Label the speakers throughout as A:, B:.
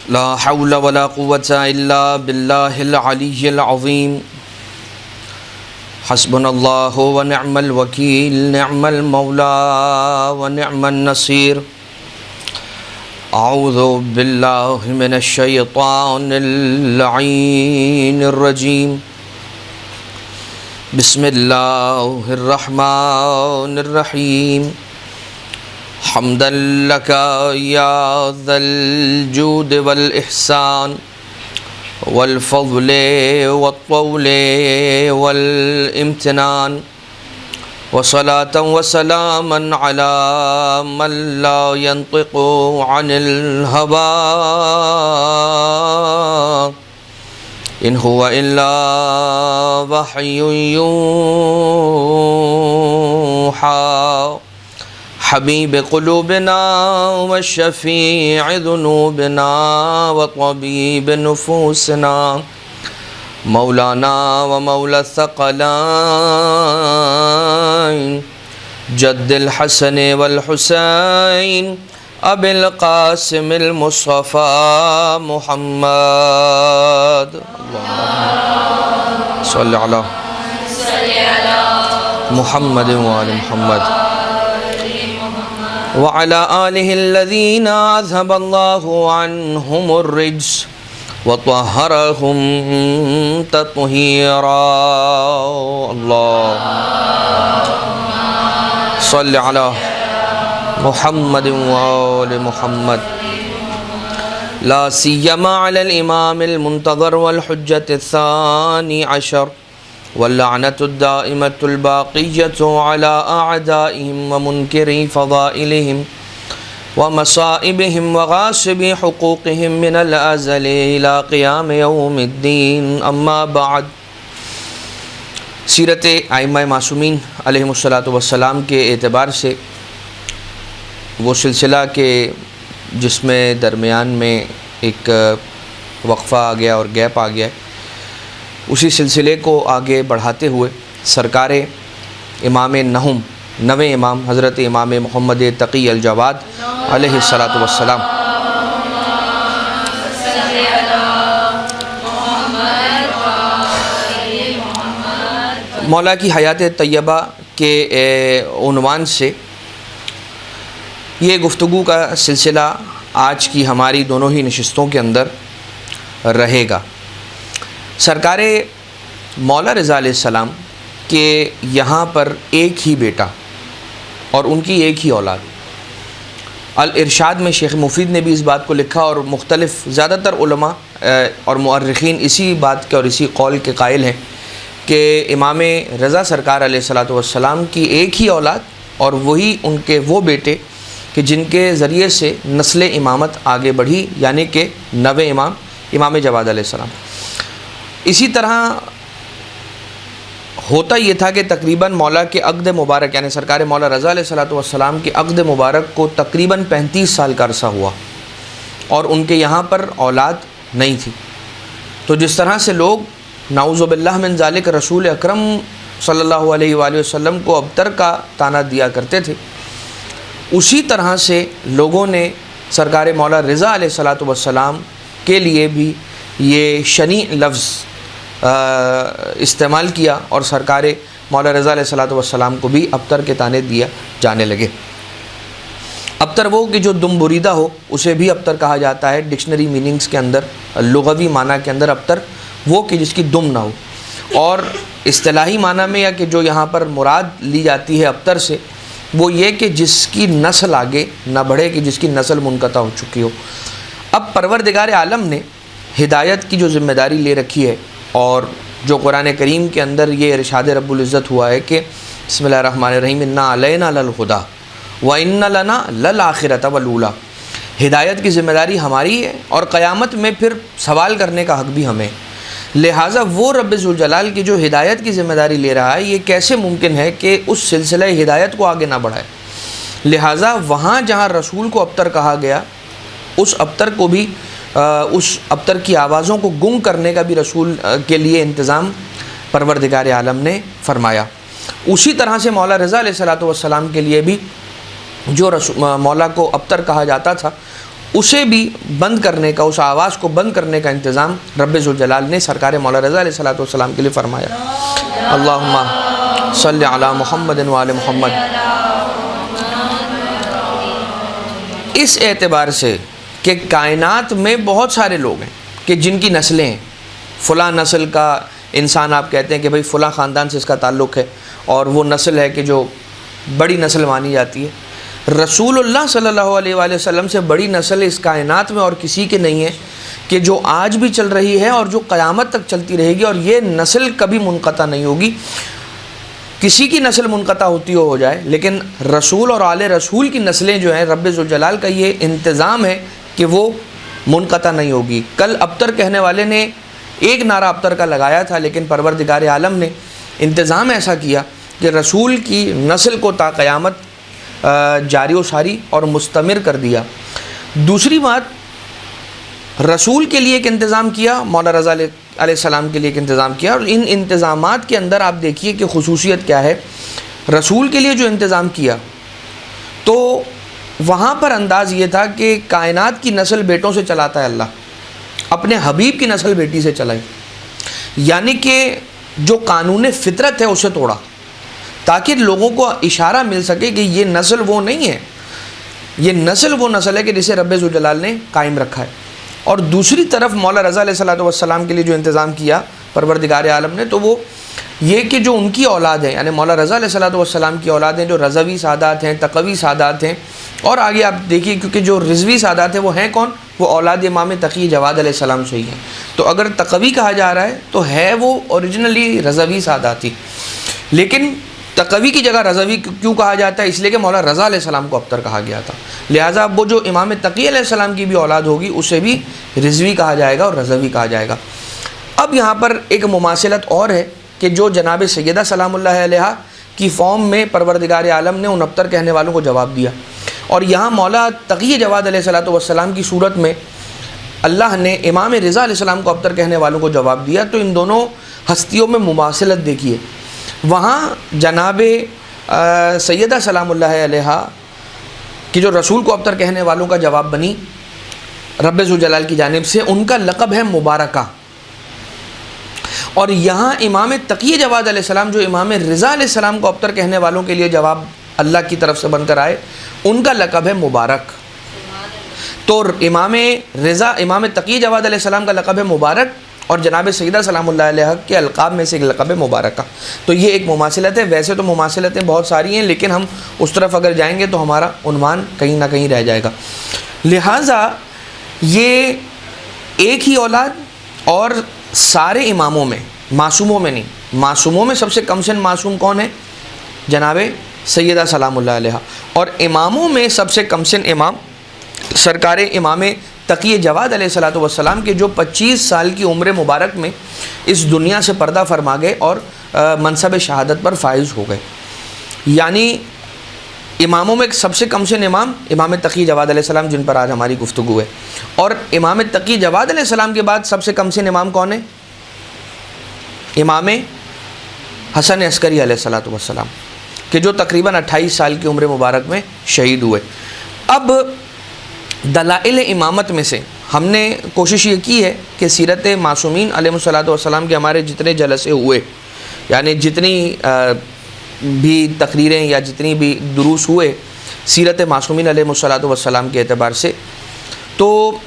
A: لا حول ولا قوة إلا بالله العلي العظيم حسبنا الله ونعم الوكيل نعم المولى ونعم النصير أعوذ بالله من الشيطان اللعين الرجيم بسم الله الرحمن الرحيم حمدا لك يا ذا الجود والإحسان والفضل والطول والامتنان وصلاة وسلاما على من لا ينطق عن الهوى إن هو إلا وحي يوحى حبيب قلوبنا وشفيع ذنوبنا وطبيب نفوسنا مولانا ومولى الثقلين جد الحسن والحسين أبي القاسم المصطفى محمد صل على محمد وآل محمد وعلى آله الذين أذهب الله عنهم الرجس وطهرهم تطهيرا الله صل على محمد وآل محمد لا سيما على الإمام المنتظر والحجة الثاني عشر واللعنة الدائمة الباقية على أعدائهم ومنكري فضائلهم ومصائبهم وغاصبي حقوقهم من الأزل إلى قيام يوم الدين أما بعد سیرت ائمہ معصومین علیہم الصلاۃ والسلام کے اعتبار سے وہ سلسلہ کہ جس میں درمیان میں ایک وقفہ آ گیا اور گیپ آ گیا، اسی سلسلے کو آگے بڑھاتے ہوئے سرکار امام نہم نویں امام حضرت امام محمد تقی الجواد علیہ الصلاۃ والسلام مولا کی حیات طیبہ کے عنوان سے یہ گفتگو کا سلسلہ آج کی ہماری دونوں ہی نشستوں کے اندر رہے گا۔ سرکار مولا رضا علیہ السلام کے یہاں پر ایک ہی بیٹا اور ان کی ایک ہی اولاد، الارشاد میں شیخ مفید نے بھی اس بات کو لکھا اور مختلف زیادہ تر علماء اور مؤرخین اسی بات کے اور اسی قول کے قائل ہیں کہ امام رضا سرکار علیہ الصلاۃ والسلام کی ایک ہی اولاد اور وہی ان کے وہ بیٹے کہ جن کے ذریعے سے نسل امامت آگے بڑھی، یعنی کہ نویں امام امام جواد علیہ السلام۔ اسی طرح ہوتا یہ تھا کہ تقریباً مولا کے عقد مبارک یعنی سرکار مولا رضا علیہ الصلاۃ والسلام کے عقد مبارک کو تقریباً 35 سال کا عرصہ ہوا اور ان کے یہاں پر اولاد نہیں تھی۔ تو جس طرح سے لوگ نعوذ باللہ من ذالک رسول اکرم صلی اللہ علیہ وآلہ وسلم کو ابتر کا طعنہ دیا کرتے تھے، اسی طرح سے لوگوں نے سرکار مولا رضا علیہ الصلاۃ والسلام کے لیے بھی یہ شنیع لفظ استعمال کیا اور سرکار مولا رضا علیہ الصلاۃ والسلام کو بھی ابتر کے طعنے دیا جانے لگے۔ ابتر وہ کہ جو دم بریدہ ہو اسے بھی ابتر کہا جاتا ہے، ڈکشنری میننگز کے اندر لغوی معنی کے اندر ابتر وہ کہ جس کی دم نہ ہو، اور اصطلاحی معنی میں یا کہ جو یہاں پر مراد لی جاتی ہے ابتر سے وہ یہ کہ جس کی نسل آگے نہ بڑھے، کہ جس کی نسل منقطع ہو چکی ہو۔ اب پروردگار عالم نے ہدایت کی جو ذمہ داری لے رکھی ہے اور جو قرآن کریم کے اندر یہ ارشاد رب العزت ہوا ہے کہ بسم اللہ الرحمن الرحیم انا علینا للہدی وان لنا للآخرۃ والاولی، ہدایت کی ذمہ داری ہماری ہے اور قیامت میں پھر سوال کرنے کا حق بھی ہمیں، لہٰذا وہ رب ذوالجلال کی جو ہدایت کی ذمہ داری لے رہا ہے یہ کیسے ممکن ہے کہ اس سلسلہ ہدایت کو آگے نہ بڑھائے، لہٰذا وہاں جہاں رسول کو ابتر کہا گیا اس ابتر کو بھی اس ابتر کی آوازوں کو گم کرنے کا بھی رسول کے لیے انتظام پروردگار عالم نے فرمایا۔ اسی طرح سے مولا رضا علیہ الصلوۃ والسلام کے لیے بھی جو مولا کو ابتر کہا جاتا تھا اسے بھی بند کرنے کا، اس آواز کو بند کرنے کا انتظام رب ذوالجلال نے سرکار مولا رضا علیہ الصلوۃ والسلام کے لیے فرمایا۔ اللہم صلی علی محمد وآل محمد۔ اس اعتبار سے کہ کائنات میں بہت سارے لوگ ہیں کہ جن کی نسلیں ہیں، فلاں نسل کا انسان آپ کہتے ہیں کہ بھئی فلاں خاندان سے اس کا تعلق ہے، اور وہ نسل ہے کہ جو بڑی نسل مانی جاتی ہے۔ رسول اللہ صلی اللہ علیہ وآلہ وسلم سے بڑی نسل اس کائنات میں اور کسی کے نہیں ہے، کہ جو آج بھی چل رہی ہے اور جو قیامت تک چلتی رہے گی، اور یہ نسل کبھی منقطع نہیں ہوگی۔ کسی کی نسل منقطع ہوتی ہو جائے، لیکن رسول اور آل رسول کی نسلیں جو ہیں، رب ذوالجلال کا یہ انتظام ہے کہ وہ منقطع نہیں ہوگی۔ کل ابتر کہنے والے نے ایک نعرہ ابتر کا لگایا تھا، لیکن پروردگار عالم نے انتظام ایسا کیا کہ رسول کی نسل کو تا قیامت جاری و ساری اور مستمر کر دیا۔ دوسری بات، رسول کے لیے ایک انتظام کیا، مولا رضا علیہ السلام کے لیے ایک انتظام کیا، اور ان انتظامات کے اندر آپ دیکھیے کہ خصوصیت کیا ہے۔ رسول کے لیے جو انتظام کیا تو وہاں پر انداز یہ تھا کہ کائنات کی نسل بیٹوں سے چلاتا ہے اللہ، اپنے حبیب کی نسل بیٹی سے چلائی، یعنی کہ جو قانون فطرت ہے اسے توڑا، تاکہ لوگوں کو اشارہ مل سکے کہ یہ نسل وہ نہیں ہے، یہ نسل وہ نسل ہے کہ جسے رب ذوالجلال نے قائم رکھا ہے۔ اور دوسری طرف مولا رضا علیہ الصلوۃ والسلام کے لیے جو انتظام کیا پروردگار عالم نے، تو وہ یہ کہ جو ان کی اولاد ہیں، یعنی مولا رضا علیہ الصلوۃ والسلام کی اولاد ہیں، جو رضوی سادات ہیں، تقوی سادات ہیں، اور آگے آپ دیکھیے کیونکہ جو رضوی سادات ہیں وہ ہیں کون؟ وہ اولاد امام تقی جواد علیہ السلام سے ہی ہیں۔ تو اگر تقوی کہا جا رہا ہے تو ہے وہ اوریجنلی رضوی سادات ہی، لیکن تقوی کی جگہ رضوی کیوں کہا جاتا ہے؟ اس لیے کہ مولا رضا علیہ السلام کو ابتر کہا گیا تھا، لہٰذا وہ جو امام تقی علیہ السلام کی بھی اولاد ہوگی اسے بھی رضوی کہا جائے گا اور رضوی کہا جائے گا۔ اب یہاں پر ایک مماثلت اور ہے کہ جو جناب سیدہ سلام اللہ علیہا کی فارم میں پروردگار عالم نے ان ابتر کہنے والوں کو جواب دیا، اور یہاں مولا تقی جواد علیہ الصلوۃ والسلام کی صورت میں اللہ نے امام رضا علیہ السلام کو ابتر کہنے والوں کو جواب دیا۔ تو ان دونوں ہستیوں میں مماثلت دیکھیے، وہاں جناب سیدہ سلام اللہ علیہا کی جو رسول کو ابتر کہنے والوں کا جواب بنی رب ذوالجلال کی جانب سے، ان کا لقب ہے مبارکہ، اور یہاں امام تقی جواد علیہ السلام جو امام رضا علیہ السلام کو ابتر کہنے والوں کے لیے جواب اللہ کی طرف سے بن کر آئے، ان کا لقب ہے مبارک۔ تو امام تقی جواد علیہ السلام کا لقب ہے مبارک، اور جناب سیدہ سلام اللہ علیہ کے القاب میں سے ایک لقب ہے مبارکہ۔ تو یہ ایک مماثلت ہے۔ ویسے تو مماثلتیں بہت ساری ہیں، لیکن ہم اس طرف اگر جائیں گے تو ہمارا عنوان کہیں نہ کہیں رہ جائے گا، لہٰذا یہ ایک ہی اولاد، اور سارے اماموں میں، معصوموں میں نہیں، معصوموں میں سب سے کم سن معصوم کون ہے؟ جناب سیدہ سلام اللہ علیہ، اور اماموں میں سب سے کم سن امام سرکار امام تقی جواد علیہ الصلوۃ والسلام کے جو 25 سال کی عمر مبارک میں اس دنیا سے پردہ فرما گئے اور منصب شہادت پر فائز ہو گئے۔ یعنی اماموں میں سب سے کم سن امام تقی جواد علیہ السلام، جن پر آج ہماری گفتگو ہے، اور امام تقی جواد علیہ السلام کے بعد سب سے کم سن امام کون ہے؟ امام حسن عسکری علیہ الصلوۃ والسلام، کہ جو تقریباً 28 سال کی عمر مبارک میں شہید ہوئے۔ اب دلائل امامت میں سے ہم نے کوشش یہ کی ہے کہ سیرت معصومین علیہ الصلوۃ والسلام کے ہمارے جتنے جلسے ہوئے، یعنی جتنی بھی تقریریں یا جتنی بھی دروس ہوئے سیرت معصومین علیہ الصلوۃ والسلام کے اعتبار سے، تو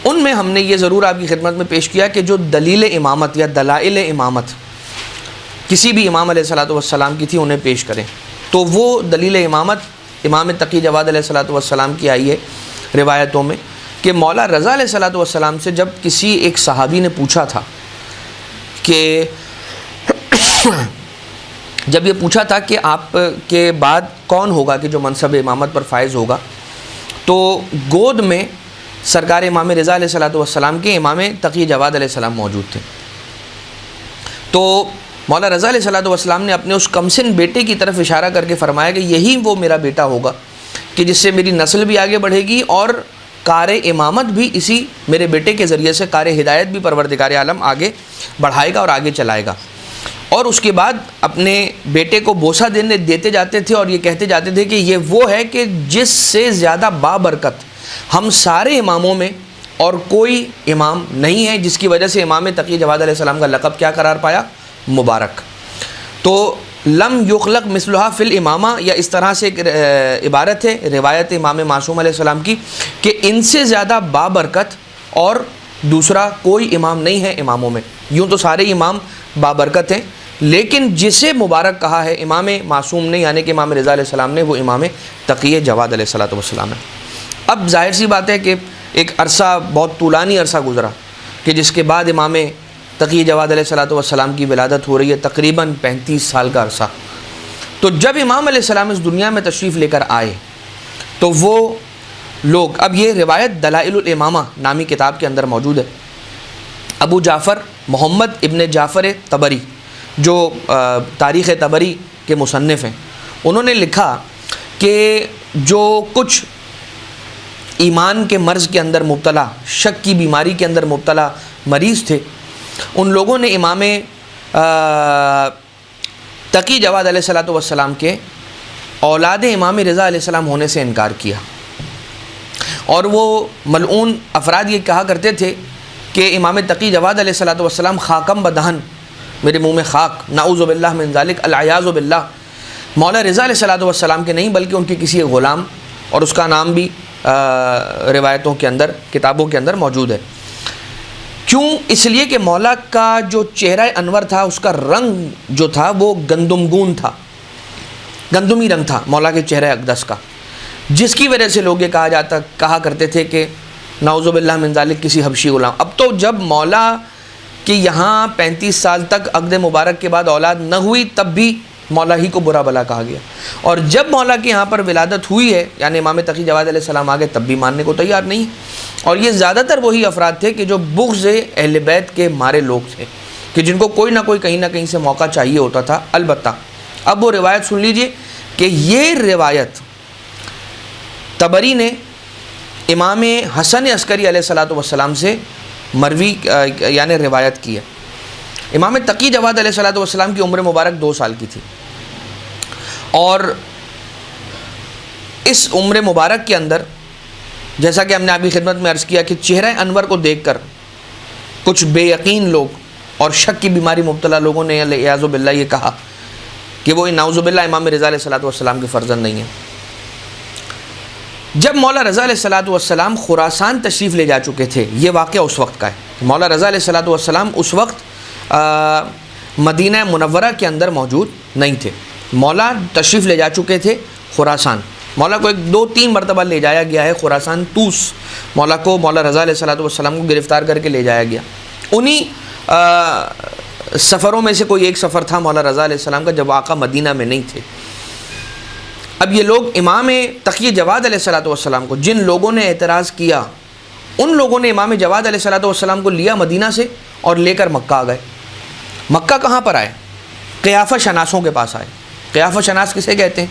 A: ان میں ہم نے یہ ضرور آپ کی خدمت میں پیش کیا کہ جو دلیل امامت یا دلائل امامت کسی بھی امام علیہ الصلوۃ والسلام کی تھی انہیں پیش کریں، تو وہ دلیل امامت امام تقی جواد علیہ الصلوۃ والسلام کی آئی ہے روایتوں میں کہ مولا رضا علیہ الصلوۃ والسلام سے جب کسی ایک صحابی نے پوچھا تھا کہ جب یہ پوچھا تھا کہ آپ کے بعد کون ہوگا کہ جو منصب امامت پر فائز ہوگا، تو گود میں سرکار امام رضا علیہ الصلوۃ والسلام کے امام تقی جواد علیہ السلام موجود تھے۔ تو مولا رضا علیہ الصلوۃ والسلام نے اپنے اس کمسن بیٹے کی طرف اشارہ کر کے فرمایا کہ یہی وہ میرا بیٹا ہوگا کہ جس سے میری نسل بھی آگے بڑھے گی، اور کار امامت بھی اسی میرے بیٹے کے ذریعے سے، کار ہدایت بھی پروردگار عالم آگے بڑھائے گا اور آگے چلائے گا۔ اور اس کے بعد اپنے بیٹے کو بوسہ دیتے جاتے تھے اور یہ کہتے جاتے تھے کہ یہ وہ ہے کہ جس سے زیادہ بابرکت ہم سارے اماموں میں اور کوئی امام نہیں ہے جس کی وجہ سے امام تقی جواد علیہ السلام کا لقب کیا قرار پایا؟ مبارک. تو لم یخلق مثلھا فی الامامہ، یا اس طرح سے ایک عبارت ہے روایت امام معصوم علیہ السلام کی کہ ان سے زیادہ بابرکت اور دوسرا کوئی امام نہیں ہے اماموں میں. یوں تو سارے امام بابرکت ہیں، لیکن جسے مبارک کہا ہے امام معصوم نے، یعنی کہ امام رضا علیہ السلام نے، وہ امام تقی جواد علیہ السلام ہے. اب ظاہر سی بات ہے کہ ایک عرصہ، بہت طولانی عرصہ گزرا کہ جس کے بعد امام تقی جواد علیہ السلام کی ولادت ہو رہی ہے، تقریباً 35 سال کا عرصہ. تو جب امام علیہ السلام اس دنیا میں تشریف لے کر آئے تو وہ لوگ، اب یہ روایت دلائل الامامہ نامی کتاب کے اندر موجود ہے. ابو جعفر محمد ابن جعفر طبری جو تاریخ طبری کے مصنف ہیں، انہوں نے لکھا کہ جو کچھ ایمان کے مرض کے اندر مبتلا، شک کی بیماری کے اندر مبتلا مریض تھے، ان لوگوں نے امام تقی جواد علیہ السلام کے اولاد امام رضا علیہ السلام ہونے سے انکار کیا. اور وہ ملعون افراد یہ کہا کرتے تھے کہ امام تقی جواد علیہ السلام خاکم بدہن، میرے منہ میں خاک، نعوذ باللہ من ذالک، العیاذ باللہ، مولا رضا علیہ السلام کے نہیں بلکہ ان کے کسی غلام، اور اس کا نام بھی روایتوں کے اندر، کتابوں کے اندر موجود ہے. کیوں؟ اس لیے کہ مولا کا جو چہرہ انور تھا، اس کا رنگ جو تھا وہ گندمگون تھا، گندمی رنگ تھا مولا کے چہرہ اقدس کا، جس کی وجہ سے لوگ یہ کہا کرتے تھے کہ نعوذ باللہ من ذالک کسی حبشی غلام. اب تو جب مولا کہ یہاں 35 سال تک عقد مبارک کے بعد اولاد نہ ہوئی، تب بھی مولا ہی کو برا بلا کہا گیا. اور جب مولا کے یہاں پر ولادت ہوئی ہے، یعنی امام تقی جواد علیہ السلام آگے، تب بھی ماننے کو تیار نہیں. اور یہ زیادہ تر وہی افراد تھے کہ جو بغض اہل بیت کے مارے لوگ تھے، کہ جن کو کوئی نہ کوئی کہیں نہ کہیں سے موقع چاہیے ہوتا تھا. البتہ اب وہ روایت سن لیجئے کہ یہ روایت طبری نے امام حسن عسکری علیہ السلام سے مروی یعنی روایت کی ہے. امام تقی جواد علیہ السلام کی عمر مبارک 2 سال کی تھی، اور اس عمر مبارک کے اندر جیسا کہ ہم نے آپ کی خدمت میں عرض کیا کہ چہرہ انور کو دیکھ کر کچھ بے یقین لوگ اور شک کی بیماری مبتلا لوگوں نے اعوذ باللہ یہ کہا کہ وہ نعوذ باللہ امام رضا علیہ السلام کے فرزند نہیں ہیں. جب مولا رضا علیہ السلام خراسان تشریف لے جا چکے تھے، یہ واقعہ اس وقت کا ہے. مولا رضا علیہ السلام اس وقت مدینہ منورہ کے اندر موجود نہیں تھے. مولا تشریف لے جا چکے تھے خراسان. مولا کو 2-3 مرتبہ لے جایا گیا ہے خراسان. طوس مولا کو، مولا رضا علیہ السلام کو گرفتار کر کے لے جایا گیا. انہی سفروں میں سے کوئی ایک سفر تھا مولا رضا علیہ السلام کا، جب آقا مدینہ میں نہیں تھے. اب یہ لوگ امام تقی جواد علیہ السلام کو، جن لوگوں نے اعتراض کیا، ان لوگوں نے امام جواد علیہ السلام کو لیا مدینہ سے اور لے کر مکہ آ گئے. مکہ کہاں پر آئے؟ قیافہ شناسوں کے پاس آئے. قیافہ شناس کسے کہتے ہیں؟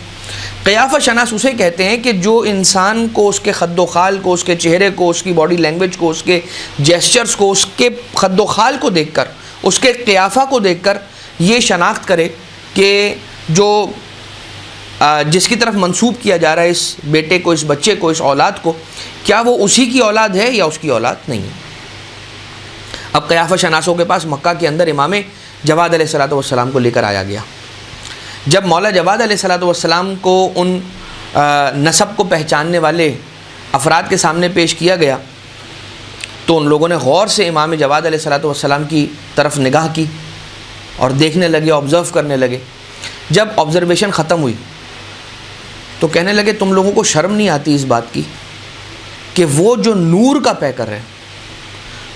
A: قیافہ شناس اسے کہتے ہیں کہ جو انسان کو اس کے خد و خال کو، اس کے چہرے کو، اس کی باڈی لینگویج کو، اس کے جیسچرز کو، اس کے خد و خال کو دیکھ کر، اس کے قیافہ کو دیکھ کر یہ شناخت کرے کہ جو جس کی طرف منسوب کیا جا رہا ہے اس بیٹے کو، اس بچے کو، اس اولاد کو، کیا وہ اسی کی اولاد ہے یا اس کی اولاد نہیں ہے. اب قیافہ شناسوں کے پاس مکہ کے اندر امام جواد علیہ السلام کو لے کر آیا گیا. جب مولا جواد علیہ السلام کو ان نسب کو پہچاننے والے افراد کے سامنے پیش کیا گیا تو ان لوگوں نے غور سے امام جواد علیہ السلام کی طرف نگاہ کی اور دیکھنے لگے، آبزرو کرنے لگے. جب آبزرویشن ختم ہوئی تو کہنے لگے تم لوگوں کو شرم نہیں آتی اس بات کی کہ وہ جو نور کا پیکر ہے،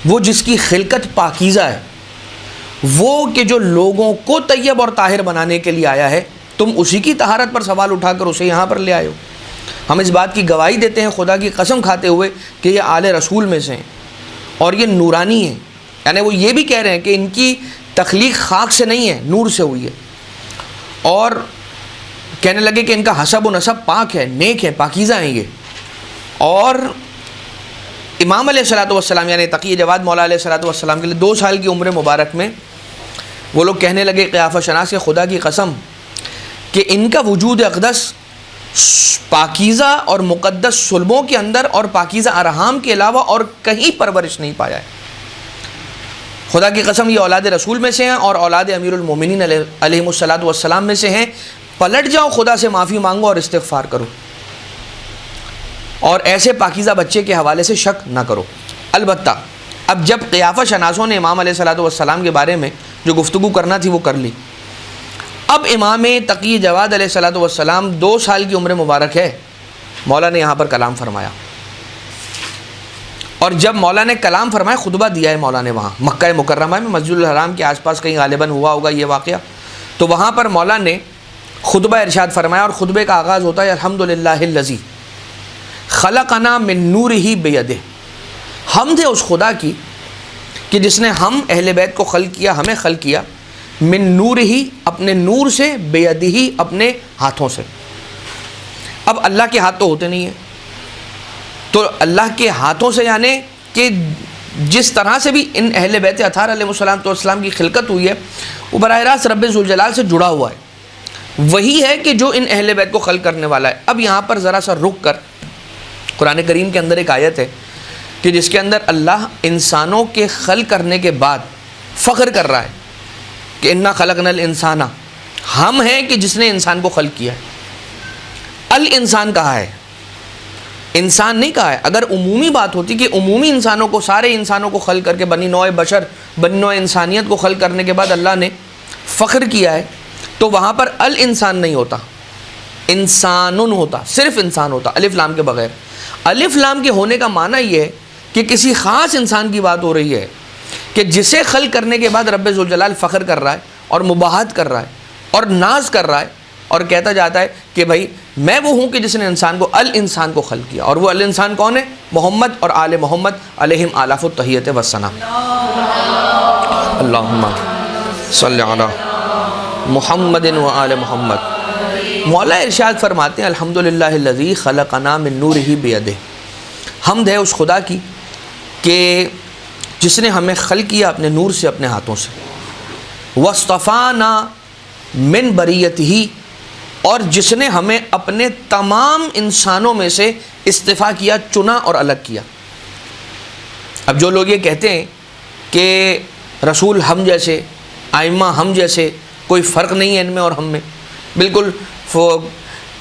A: وہ جس کی خلقت پاکیزہ ہے، وہ کہ جو لوگوں کو طیب اور طاہر بنانے کے لیے آیا ہے، تم اسی کی طہارت پر سوال اٹھا کر اسے یہاں پر لے آئے ہو. ہم اس بات کی گواہی دیتے ہیں خدا کی قسم کھاتے ہوئے کہ یہ آل رسول میں سے ہیں اور یہ نورانی ہیں. یعنی وہ یہ بھی کہہ رہے ہیں کہ ان کی تخلیق خاک سے نہیں ہے، نور سے ہوئی ہے. اور کہنے لگے کہ ان کا حسب و نسب پاک ہے، نیک ہے، پاکیزہ ہیں یہ. اور امام علیہ السلام یعنی تقی جواد مولا علیہ السلام کے لیے 2 سال کی عمر مبارک میں وہ لوگ کہنے لگے قیافہ شناس کے خدا کی قسم کہ ان کا وجود اقدس پاکیزہ اور مقدس صلبوں کے اندر اور پاکیزہ ارحام کے علاوہ اور کہیں پرورش نہیں پایا ہے۔ خدا کی قسم یہ اولاد رسول میں سے ہیں اور اولاد امیر المومنین علیہم الصلاۃ والسلام میں سے ہیں۔ پلٹ جاؤ، خدا سے معافی مانگو اور استغفار کرو، اور ایسے پاکیزہ بچے کے حوالے سے شک نہ کرو۔ البتہ اب جب قیافہ شناسوں نے امام علیہ الصلاۃ والسلام کے بارے میں جو گفتگو کرنا تھی وہ کر لی، اب امام تقی جواد علیہ الصلاۃ والسلام 2 سال کی عمر مبارک ہے، مولا نے یہاں پر کلام فرمایا، اور جب مولا نے کلام فرمایا خطبہ دیا ہے مولا نے وہاں مکہ مکرمہ میں، مسجد الحرام کے آس پاس کہیں غالباً ہوا ہوگا یہ واقعہ، تو وہاں پر مولا نے خطبہ ارشاد فرمایا، اور خطبے کا آغاز ہوتا ہے الحمدللہ الذی خلقنا من نورہ بیدہ۔ حمد ہے اس خدا کی کہ جس نے ہم اہل بیت کو خلق کیا، ہمیں خلق کیا، من نور ہی اپنے نور سے، بیدہ ہی اپنے ہاتھوں سے۔ اب اللہ کے ہاتھ تو ہوتے نہیں ہیں، تو اللہ کے ہاتھوں سے یعنی کہ جس طرح سے بھی ان اہل بیت اطہار علیہ السلام کی خلقت ہوئی ہے وہ براہ راست رب ذوالجلال سے جڑا ہوا ہے، وہی ہے کہ جو ان اہل بیت کو خلق کرنے والا ہے۔ اب یہاں پر ذرا سا رک کر قرآن کریم کے اندر ایک آیت ہے کہ جس کے اندر اللہ انسانوں کے خلق کرنے کے بعد فخر کر رہا ہے کہ انا خلقنا الانسان، ہم ہیں کہ جس نے انسان کو خلق کیا ہے۔ الانسان کہا ہے، انسان نہیں کہا ہے۔ اگر عمومی بات ہوتی کہ عمومی انسانوں کو، سارے انسانوں کو خلق کر کے بنی نوع بشر، بنی نوع انسانیت کو خلق کرنے کے بعد اللہ نے فخر کیا ہے، تو وہاں پر الانسان نہیں ہوتا، انسانن ہوتا، صرف انسان ہوتا الف لام کے بغیر۔ الف لام کے ہونے کا معنی یہ ہے کہ کسی خاص انسان کی بات ہو رہی ہے کہ جسے خلق کرنے کے بعد رب ذوالجلال فخر کر رہا ہے اور مباحت کر رہا ہے اور ناز کر رہا ہے اور کہتا جاتا ہے کہ بھائی میں وہ ہوں کہ جس نے انسان کو، الانسان کو خلق کیا، اور وہ الانسان کون ہے؟ محمد اور آل محمد علیہم آلاف التحیت والثنا۔ اللہم صلی علی محمد و آل محمد۔ مولا ارشاد فرماتے ہیں الحمدللہ الذی خلقنا من نورہ بیدہ، حمد ہے اس خدا کی کہ جس نے ہمیں خلق کیا اپنے نور سے، اپنے ہاتھوں سے، واصطفانا من بریتہ، اور جس نے ہمیں اپنے تمام انسانوں میں سے استفا کیا، چنا اور الگ کیا۔ اب جو لوگ یہ کہتے ہیں کہ رسول ہم جیسے، ائمہ ہم جیسے، کوئی فرق نہیں ہے ان میں اور ہم میں، بالکل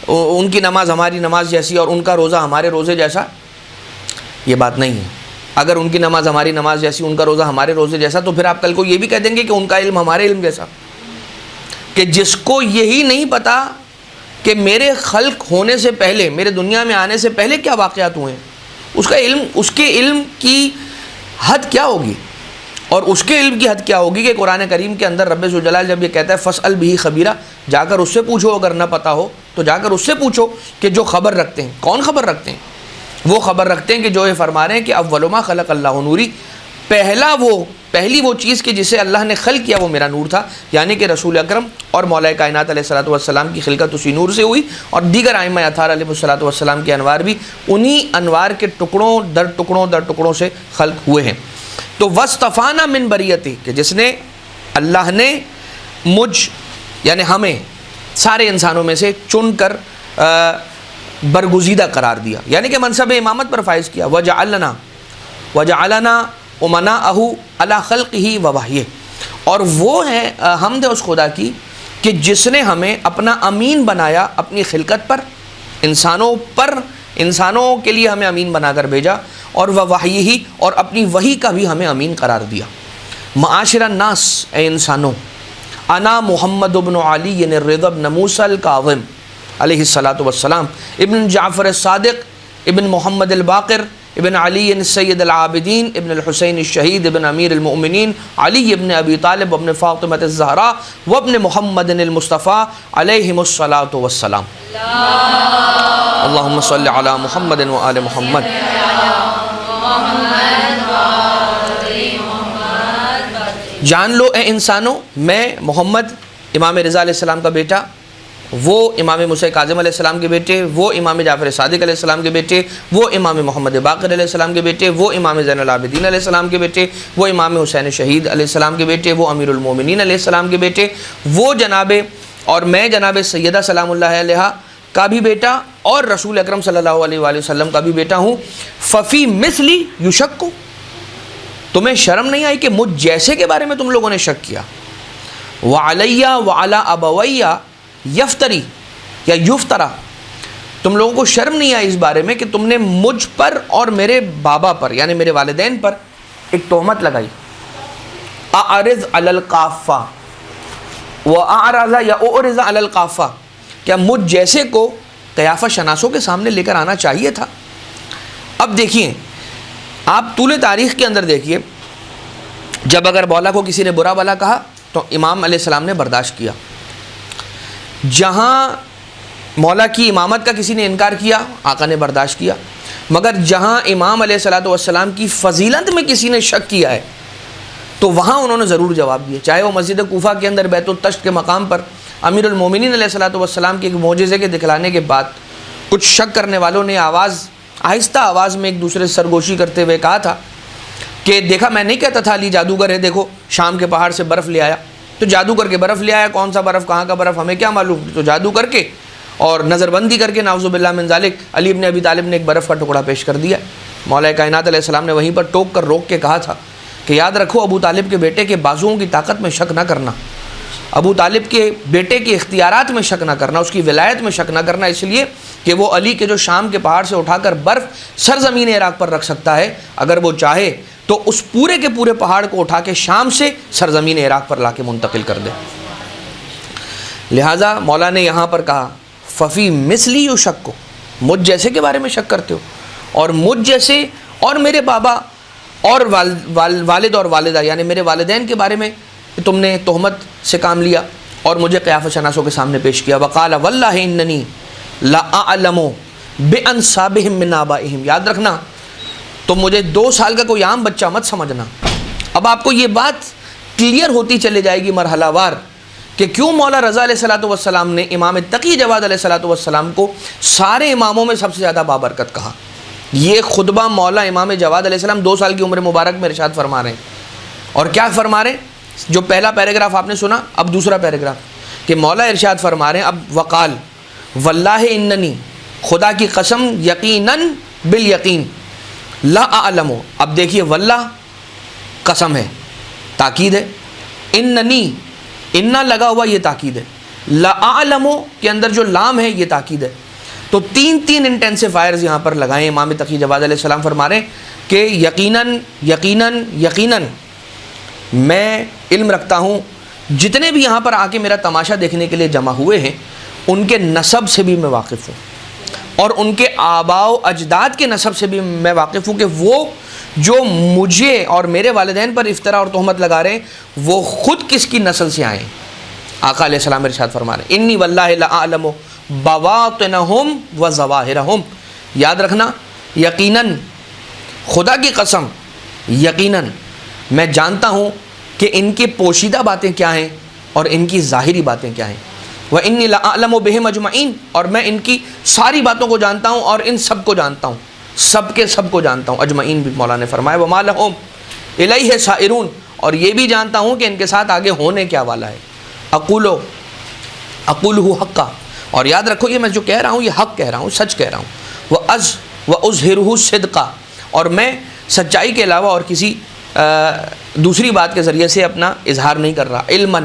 A: ان کی نماز ہماری نماز جیسی اور ان کا روزہ ہمارے روزے جیسا، یہ بات نہیں ہے۔ اگر ان کی نماز ہماری نماز جیسی، ان کا روزہ ہمارے روزے جیسا، تو پھر آپ کل کو یہ بھی کہہ دیں گے کہ ان کا علم ہمارے علم جیسا۔ کہ جس کو یہی نہیں پتا کہ میرے خلق ہونے سے پہلے، میرے دنیا میں آنے سے پہلے کیا واقعات ہوئے ہیں، اس کا علم، اس کے علم کی حد کیا ہوگی، اور اس کے علم کی حد کیا ہوگی کہ قرآن کریم کے اندر رب ذوالجلال جب یہ کہتا ہے فاسأل بہ خبیرہ، جا کر اس سے پوچھو، اگر نہ پتا ہو تو جا کر اس سے پوچھو کہ جو خبر رکھتے ہیں۔ کون خبر رکھتے ہیں؟ وہ خبر رکھتے ہیں کہ جو یہ فرما رہے ہیں کہ اول ما خلق اللہ نوری، پہلی وہ چیز کہ جسے اللہ نے خلق کیا وہ میرا نور تھا، یعنی کہ رسول اکرم اور مولا کائنات علیہ الصلوۃ والسلام کی خلقت اسی نور سے ہوئی، اور دیگر ائمہ اطہار علیہ الصلوۃ والسلام کے انوار بھی انہی انوار کے ٹکڑوں در ٹکڑوں سے خلق ہوئے ہیں۔ تو واصطفانا من بریتہ، کہ جس نے، اللہ نے مجھ یعنی ہمیں سارے انسانوں میں سے چن کر برگزیدہ قرار دیا، یعنی کہ منصب امامت پر فائز کیا۔ وجعلنا امناءہ علی خلقہ ووحیہ، اور وہ ہے حمد اس خدا کی کہ جس نے ہمیں اپنا امین بنایا اپنی خلقت پر، انسانوں کے لیے ہمیں امین بنا کر بھیجا، اور ووحیہ، اور اپنی وحی کا بھی ہمیں امین قرار دیا۔ معاشر الناس، اے انسانوں، انا محمد بن علی الرضا بن موسیٰ الکاظم علیہ الصلاۃ والسلام، ابن جعفر الصادق، ابن محمد الباقر، ابن علی السید العابدین، ابن الحسین الشہید، ابن امیر المؤمنین علی ابن ابی طالب، ابن فاطمہ الزہراء، وابن محمد المصطفیٰ علیہم الصلاۃ والسلام۔ اللہم صلی علی محمد و آل محمد۔ جان لو اے انسانوں، میں محمد امام رضا علیہ السلام کا بیٹا، وہ امام موسیٰ کاظم علیہ السلام کے بیٹے، وہ امام جعفر صادق علیہ السلام کے بیٹے، وہ امام محمد باقر علیہ السلام کے بیٹے، وہ امام زین العابدین علیہ السلام کے بیٹے، وہ امام حسین شہید علیہ السلام کے بیٹے، وہ امیر المومنین علیہ السلام کے بیٹے، وہ جناب، اور میں جناب سیدہ سلام اللہ علیہا کا بھی بیٹا اور رسول اکرم صلی اللہ علیہ وآلہ وسلم کا بھی بیٹا ہوں، ففی مثلی یشک، تمہیں شرم نہیں آئی کہ مجھ جیسے کے بارے میں تم لوگوں نے شک کیا؟ وعلیہ وعلی ابویہ یفتری یا یفترا، تم لوگوں کو شرم نہیں آئی اس بارے میں کہ تم نے مجھ پر اور میرے بابا پر یعنی میرے والدین پر ایک تہمت لگائی؟ اعرض علی القافہ واعرض یا اعرض علی القافہ، کیا مجھ جیسے کو قیافہ شناسوں کے سامنے لے کر آنا چاہیے تھا؟ اب دیکھیے، آپ طول تاریخ کے اندر دیکھیے، جب اگر مولا کو کسی نے برا بھلا کہا تو امام علیہ السلام نے برداشت کیا، جہاں مولا کی امامت کا کسی نے انکار کیا آقا نے برداشت کیا، مگر جہاں امام علیہ السلام کی فضیلت میں کسی نے شک کیا ہے تو وہاں انہوں نے ضرور جواب دیا، چاہے وہ مسجد کوفہ کے اندر بیت التشت کے مقام پر امیر المومنین علیہ السلام کے ایک معجزے کے دکھلانے کے بعد کچھ شک کرنے والوں نے آہستہ آواز میں ایک دوسرے سے سرگوشی کرتے ہوئے کہا تھا کہ دیکھا، میں نہیں کہتا تھا علی جادوگر ہے، دیکھو شام کے پہاڑ سے برف لے آیا، تو جادو کر کے برف لے آیا، کون سا برف کہاں کا برف ہمیں کیا معلوم، تو جادو کر کے اور نظر بندی کر کے نعوذ باللہ من ذالک علی ابن ابی طالب نے ایک برف کا ٹکڑا پیش کر دیا۔ مولا کائنات علیہ السلام نے وہیں پر ٹوک کر روک کے کہا تھا کہ یاد رکھو، ابو طالب کے بیٹے کے بازوؤں کی طاقت میں شک نہ کرنا، ابو طالب کے بیٹے کے اختیارات میں شک نہ کرنا، اس کی ولایت میں شک نہ کرنا، اس لیے کہ وہ علی کے جو شام کے پہاڑ سے اٹھا کر برف سرزمین عراق پر رکھ سکتا ہے، اگر وہ چاہے تو اس پورے کے پورے پہاڑ کو اٹھا کے شام سے سرزمین عراق پر لا کے منتقل کر دے۔ لہٰذا مولا نے یہاں پر کہا ففی مثلی یشک، مجھ جیسے کے بارے میں شک کرتے ہو، اور مجھ جیسے اور میرے بابا اور والد اور والدہ یعنی میرے والدین کے بارے میں تم نے تہمت سے کام لیا اور مجھے قیافہ شناسوں کے سامنے پیش کیا۔ وقال واللہ اننی لا اعلم بانسابہم من آبائہم، یاد رکھنا تو مجھے 2 سال کا کوئی عام بچہ مت سمجھنا۔ اب آپ کو یہ بات کلیئر ہوتی چلے جائے گی مرحلہ وار کہ کیوں مولا رضا علیہ السلام نے امام تقی جواد علیہ السلام کو سارے اماموں میں سب سے زیادہ بابرکت کہا۔ یہ خطبہ مولا امام جواد علیہ السلام 2 سال کی عمر مبارک میں ارشاد فرما رہے ہیں، اور کیا فرما رہے ہیں؟ جو پہلا پیراگراف آپ نے سنا، اب دوسرا پیراگراف کہ مولا ارشاد فرما رہے ہیں اب وقال واللہ اننی، خدا کی قسم، یقیناً بالیقین، لا اعلم، اب دیکھیے واللہ قسم ہے، تاکید ہے، اننی انا لگا ہوا یہ تاکید ہے، لا اعلم کے اندر جو لام ہے یہ تاکید ہے، تو 3 انٹینسیفائرز یہاں پر لگائیں۔ امام تقی جواد علیہ السلام فرما رہے ہیں کہ یقیناً یقیناً یقیناً میں علم رکھتا ہوں، جتنے بھی یہاں پر آ کے میرا تماشا دیکھنے کے لیے جمع ہوئے ہیں ان کے نسب سے بھی میں واقف ہوں، اور ان کے آباء و اجداد کے نسب سے بھی میں واقف ہوں کہ وہ جو مجھے اور میرے والدین پر افطرا اور تہمت لگا رہے ہیں وہ خود کس کی نسل سے آئے ہیں۔ آقا علیہ السلام ارشاد فرما رہے ہیں انی واللہ لا اعلم بواطنہم و ظواہرہم، یاد رکھنا یقیناً، خدا کی قسم، یقیناً میں جانتا ہوں کہ ان کی پوشیدہ باتیں کیا ہیں اور ان کی ظاہری باتیں کیا ہیں۔ وَإِنِّي لَأَعْلَمُ بِهِمْ أَجْمَعِينَ، اور میں ان کی ساری باتوں کو جانتا ہوں اور ان سب کو جانتا ہوں، سب کے سب کو جانتا ہوں، اجمعین بھی مولا نے فرمایا۔ وَمَا لَهُمْ إِلَيْهِ سَائِرُونَ، اور یہ بھی جانتا ہوں کہ ان کے ساتھ آگے ہونے کیا والا ہے۔ أَقُولُهُ حَقًّا، اور یاد رکھو یہ میں جو کہہ رہا ہوں یہ حق کہہ رہا ہوں، سچ کہہ رہا ہوں۔ وَأُظْهِرُهُ صِدْقًا، اور میں سچائی کے علاوہ اور کسی دوسری بات کے ذریعے سے اپنا اظہار نہیں کر رہا۔ علماً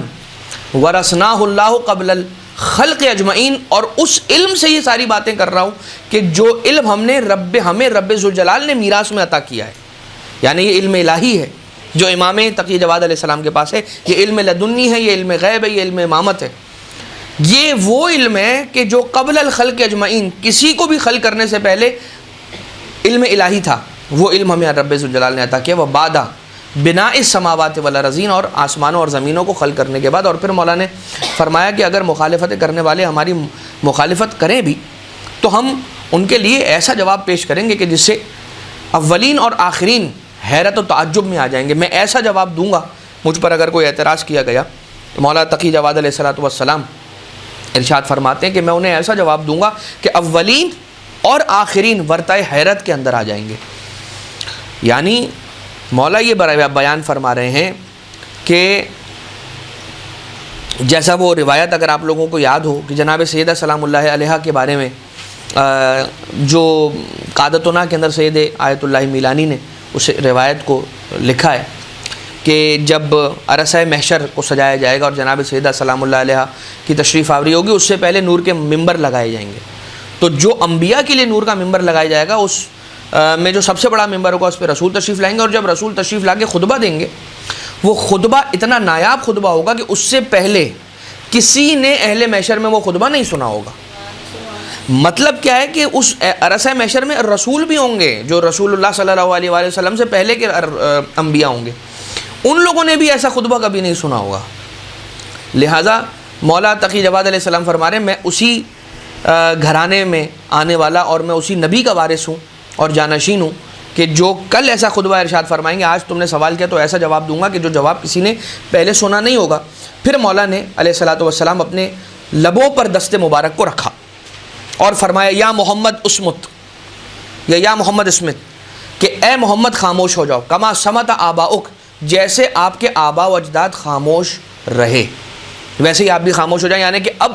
A: ورثناہ اللہ قبل الخلق اجمعین، اور اس علم سے یہ ساری باتیں کر رہا ہوں کہ جو علم ہمیں رب ذوالجلال نے میراث میں عطا کیا ہے، یعنی یہ علم الہی ہے جو امام تقی جواد علیہ السلام کے پاس ہے، یہ علم لدنی ہے، یہ علم غیب ہے، یہ علم امامت ہے۔ یہ وہ علم ہے کہ جو قبل الخلق اجمعین، کسی کو بھی خلق کرنے سے پہلے علم الہی تھا، وہ علم ہمیں رب ذوالجلال نے عطا کیا۔ وہ بعد بناء السماوات والارضین، اور آسمانوں اور زمینوں کو خلق کرنے کے بعد۔ اور پھر مولا نے فرمایا کہ اگر مخالفت کرنے والے ہماری مخالفت کریں بھی تو ہم ان کے لیے ایسا جواب پیش کریں گے کہ جس سے اولین اور آخرین حیرت و تعجب میں آ جائیں گے۔ میں ایسا جواب دوں گا، مجھ پر اگر کوئی اعتراض کیا گیا تو مولا تقی جواد علیہ السلام ارشاد فرماتے ہیں کہ میں انہیں ایسا جواب دوں گا کہ اولین اور آخرین ورطۂ حیرت کے اندر آ جائیں گے۔ یعنی مولا یہ بیان فرما رہے ہیں کہ جیسا وہ روایت اگر آپ لوگوں کو یاد ہو کہ جناب سیدہ سلام اللہ علیہا کے بارے میں جو قادتنا کے اندر سید آیت اللہ میلانی نے اس روایت کو لکھا ہے کہ جب عرصہ محشر کو سجایا جائے گا اور جناب سیدہ سلام اللہ علیہا کی تشریف آوری ہوگی، اس سے پہلے نور کے ممبر لگائے جائیں گے. تو جو انبیاء کے لیے نور کا ممبر لگایا جائے گا اس میں جو سب سے بڑا ممبر ہوگا اس پہ رسول تشریف لائیں گے، اور جب رسول تشریف لا کے خطبہ دیں گے وہ خطبہ اتنا نایاب خطبہ ہوگا کہ اس سے پہلے کسی نے اہل محشر میں وہ خطبہ نہیں سنا ہوگا. مطلب کیا ہے کہ اس عرصہ محشر میں رسول بھی ہوں گے جو رسول اللہ صلی اللہ علیہ وآلہ وسلم سے پہلے کے انبیاء ہوں گے، ان لوگوں نے بھی ایسا خطبہ کبھی نہیں سنا ہوگا. لہٰذا مولا تقی جواد علیہ السلام فرما رہے ہیں میں اسی گھرانے میں آنے والا اور میں اسی نبی کا وارث ہوں اور جانشین ہوں کہ جو کل ایسا خطبہ ارشاد فرمائیں گے. آج تم نے سوال کیا تو ایسا جواب دوں گا کہ جو جواب کسی نے پہلے سنا نہیں ہوگا. پھر مولا نے علیہ الصلوۃ والسلام اپنے لبوں پر دست مبارک کو رکھا اور فرمایا یا محمد اسمت یا محمد اسمت، کہ اے محمد خاموش ہو جاؤ، کما سمت آباؤک، جیسے آپ کے آبا و اجداد خاموش رہے ویسے ہی آپ بھی خاموش ہو جائیں. یعنی کہ اب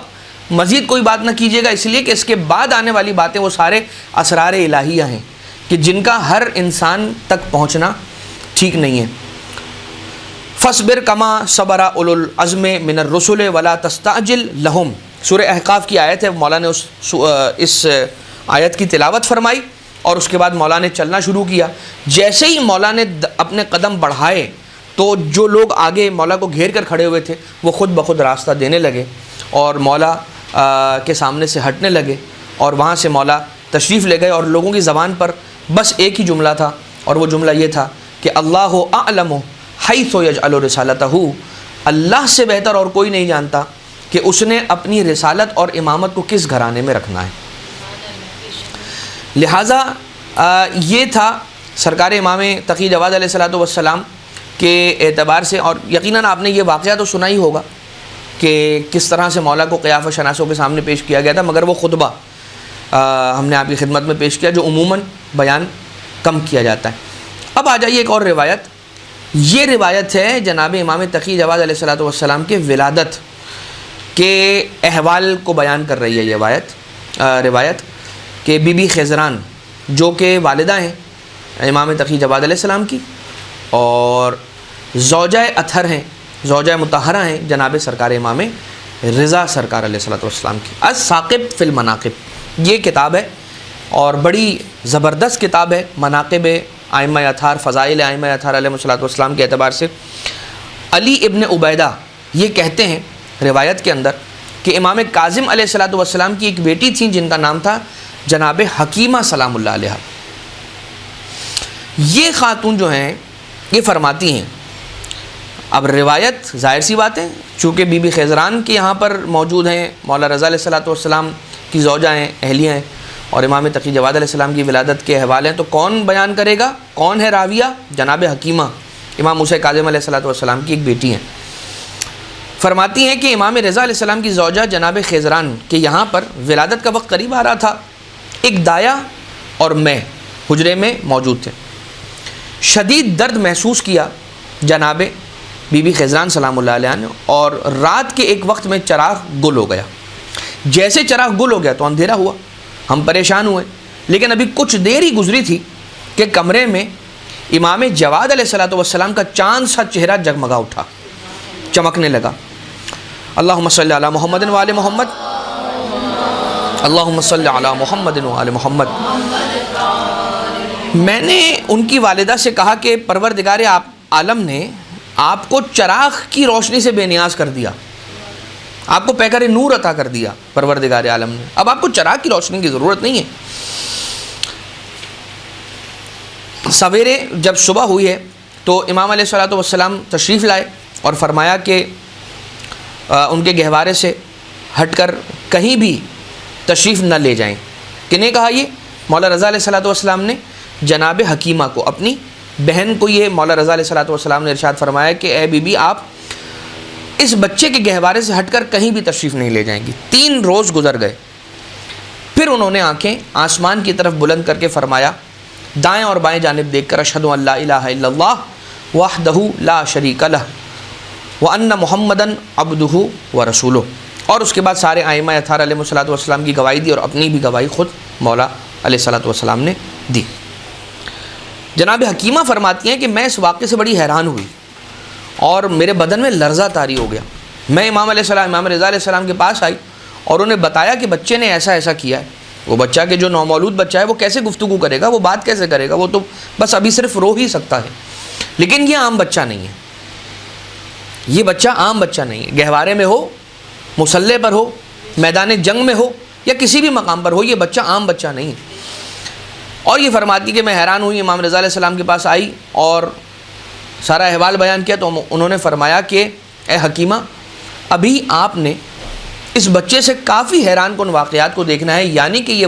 A: مزید کوئی بات نہ کیجیے گا، اس لیے کہ اس کے بعد آنے والی باتیں وہ سارے اسرار الہیہ ہیں کہ جن کا ہر انسان تک پہنچنا ٹھیک نہیں ہے. فاصبر کما صبر اولو العزم من الرسل ولا تستعجل لہم، سورہ احقاف کی آیت ہے. مولا نے اس آیت کی تلاوت فرمائی اور اس کے بعد مولا نے چلنا شروع کیا. جیسے ہی مولا نے اپنے قدم بڑھائے تو جو لوگ آگے مولا کو گھیر کر کھڑے ہوئے تھے وہ خود بخود راستہ دینے لگے اور مولا کے سامنے سے ہٹنے لگے، اور وہاں سے مولا تشریف لے گئے. اور لوگوں کی زبان پر بس ایک ہی جملہ تھا، اور وہ جملہ یہ تھا کہ اللہ اعلم حیث یجعل رسالتہ، اللہ سے بہتر اور کوئی نہیں جانتا کہ اس نے اپنی رسالت اور امامت کو کس گھرانے میں رکھنا ہے. لہٰذا یہ تھا سرکار امام تقی جواد علیہ الصلوۃ والسلام کے اعتبار سے. اور یقیناً آپ نے یہ واقعہ تو سنا ہی ہوگا کہ کس طرح سے مولا کو قیافہ شناسوں کے سامنے پیش کیا گیا تھا، مگر وہ خطبہ ہم نے آپ کی خدمت میں پیش کیا جو عموماً بیان کم کیا جاتا ہے. اب آ جائیے ایک اور روایت. یہ روایت ہے جناب امام تقی جواد علیہ الصلوۃ والسلام کے ولادت کے احوال کو بیان کر رہی ہے. یہ روایت کہ بی بی خضران جو کہ والدہ ہیں امام تقی جواد علیہ السلام کی اور زوجہ اطہر ہیں، زوجہ مطہرہ ہیں جناب سرکار امام رضا سرکار علیہ الصلوۃ والسلام کی. الثاقب فی المناقب یہ کتاب ہے اور بڑی زبردست کتاب ہے مناقب ائمہ اطہار، فضائل ائمہ اطہار علیہ الصلوۃ والسلام کے اعتبار سے. علی ابن عبیدہ یہ کہتے ہیں روایت کے اندر کہ امام کاظم علیہ الصلوۃ والسلام کی ایک بیٹی تھیں جن کا نام تھا جناب حکیمہ سلام اللہ علیہ. یہ خاتون جو ہیں یہ فرماتی ہیں، اب روایت ظاہر سی بات ہے چونکہ بی بی خضران کے یہاں پر موجود ہیں، مولا رضا علیہ الصلوۃ والسلام کی زوجہ ہیں، اہلیہ ہیں، اور امام تقی جواد علیہ السلام کی ولادت کے حوالے ہیں، تو کون بیان کرے گا؟ کون ہے راویہ؟ جناب حکیمہ امام موسیٰ کاظم علیہ الصلوۃ والسلام کی ایک بیٹی ہیں. فرماتی ہیں کہ امام رضا علیہ السلام کی زوجہ جناب خضران کے یہاں پر ولادت کا وقت قریب آ رہا تھا. ایک دایا اور میں حجرے میں موجود تھے. شدید درد محسوس کیا جناب بی بی خضران سلام اللہ علیہ نے، اور رات کے ایک وقت میں چراغ گل ہو گیا. جیسے چراغ گل ہو گیا تو اندھیرا ہوا، ہم پریشان ہوئے، لیکن ابھی کچھ دیر ہی گزری تھی کہ کمرے میں امام جواد علیہ الصلوۃ والسلام کا چاند سا چہرہ جگمگا اٹھا، چمکنے لگا. اللہم صلی علی محمد و آل محمد، اللہم صلی علی محمد و آل محمد. میں نے ان کی والدہ سے کہا کہ پروردگار عالم نے آپ کو چراغ کی روشنی سے بے نیاز کر دیا، آپ کو پیکر نور عطا کر دیا پروردگار عالم نے، اب آپ کو چراغ کی روشنی کی ضرورت نہیں ہے. سویرے جب صبح ہوئی ہے تو امام علیہ الصلوۃ والسلام تشریف لائے اور فرمایا کہ ان کے گہوارے سے ہٹ کر کہیں بھی تشریف نہ لے جائیں. کنہیں کہا یہ؟ مولا رضا علیہ الصلوۃ والسلام نے جناب حکیمہ کو، اپنی بہن کو، یہ مولا رضا علیہ الصلوۃ والسلام نے ارشاد فرمایا کہ اے بی بی آپ اس بچے کے گہوارے سے ہٹ کر کہیں بھی تشریف نہیں لے جائیں گی. 3 روز گزر گئے. پھر انہوں نے آنکھیں آسمان کی طرف بلند کر کے فرمایا، دائیں اور بائیں جانب دیکھ کر اشہد ان لا الہ الا اللہ وحدہ لا شریک لہ وَأَنَّ مُحَمَّدًا عَبْدُهُ وَرَسُولُهُ، اور اس کے بعد سارے ائمہ اطہار علیہ الصلوۃ والسلام کی گواہی دی اور اپنی بھی گواہی خود مولا علیہ الصلوۃ والسلام نے دی۔ جناب حکیمہ فرماتی ہیں کہ میں اس واقعے سے بڑی حیران ہوئی اور میرے بدن میں لرزہ طاری ہو گیا۔ میں امام رضا علیہ السلام کے پاس آئی اور انہیں بتایا کہ بچے نے ایسا ایسا کیا ہے۔ وہ بچہ کہ جو نومولود بچہ ہے وہ کیسے گفتگو کرے گا، وہ بات کیسے کرے گا، وہ تو بس ابھی صرف رو ہی سکتا ہے، لیکن یہ عام بچہ نہیں ہے، یہ بچہ عام بچہ نہیں ہے، گہوارے میں ہو، مسلح پر ہو، میدان جنگ میں ہو یا کسی بھی مقام پر ہو، یہ بچہ عام بچہ نہیں ہے۔ اور یہ فرماتی کہ میں حیران ہوئی، امام رضا علیہ السلام کے پاس آئی اور سارا احوال بیان کیا تو انہوں نے فرمایا کہ اے حکیمہ، ابھی آپ نے اس بچے سے کافی حیران کن واقعات کو دیکھنا ہے، یعنی کہ یہ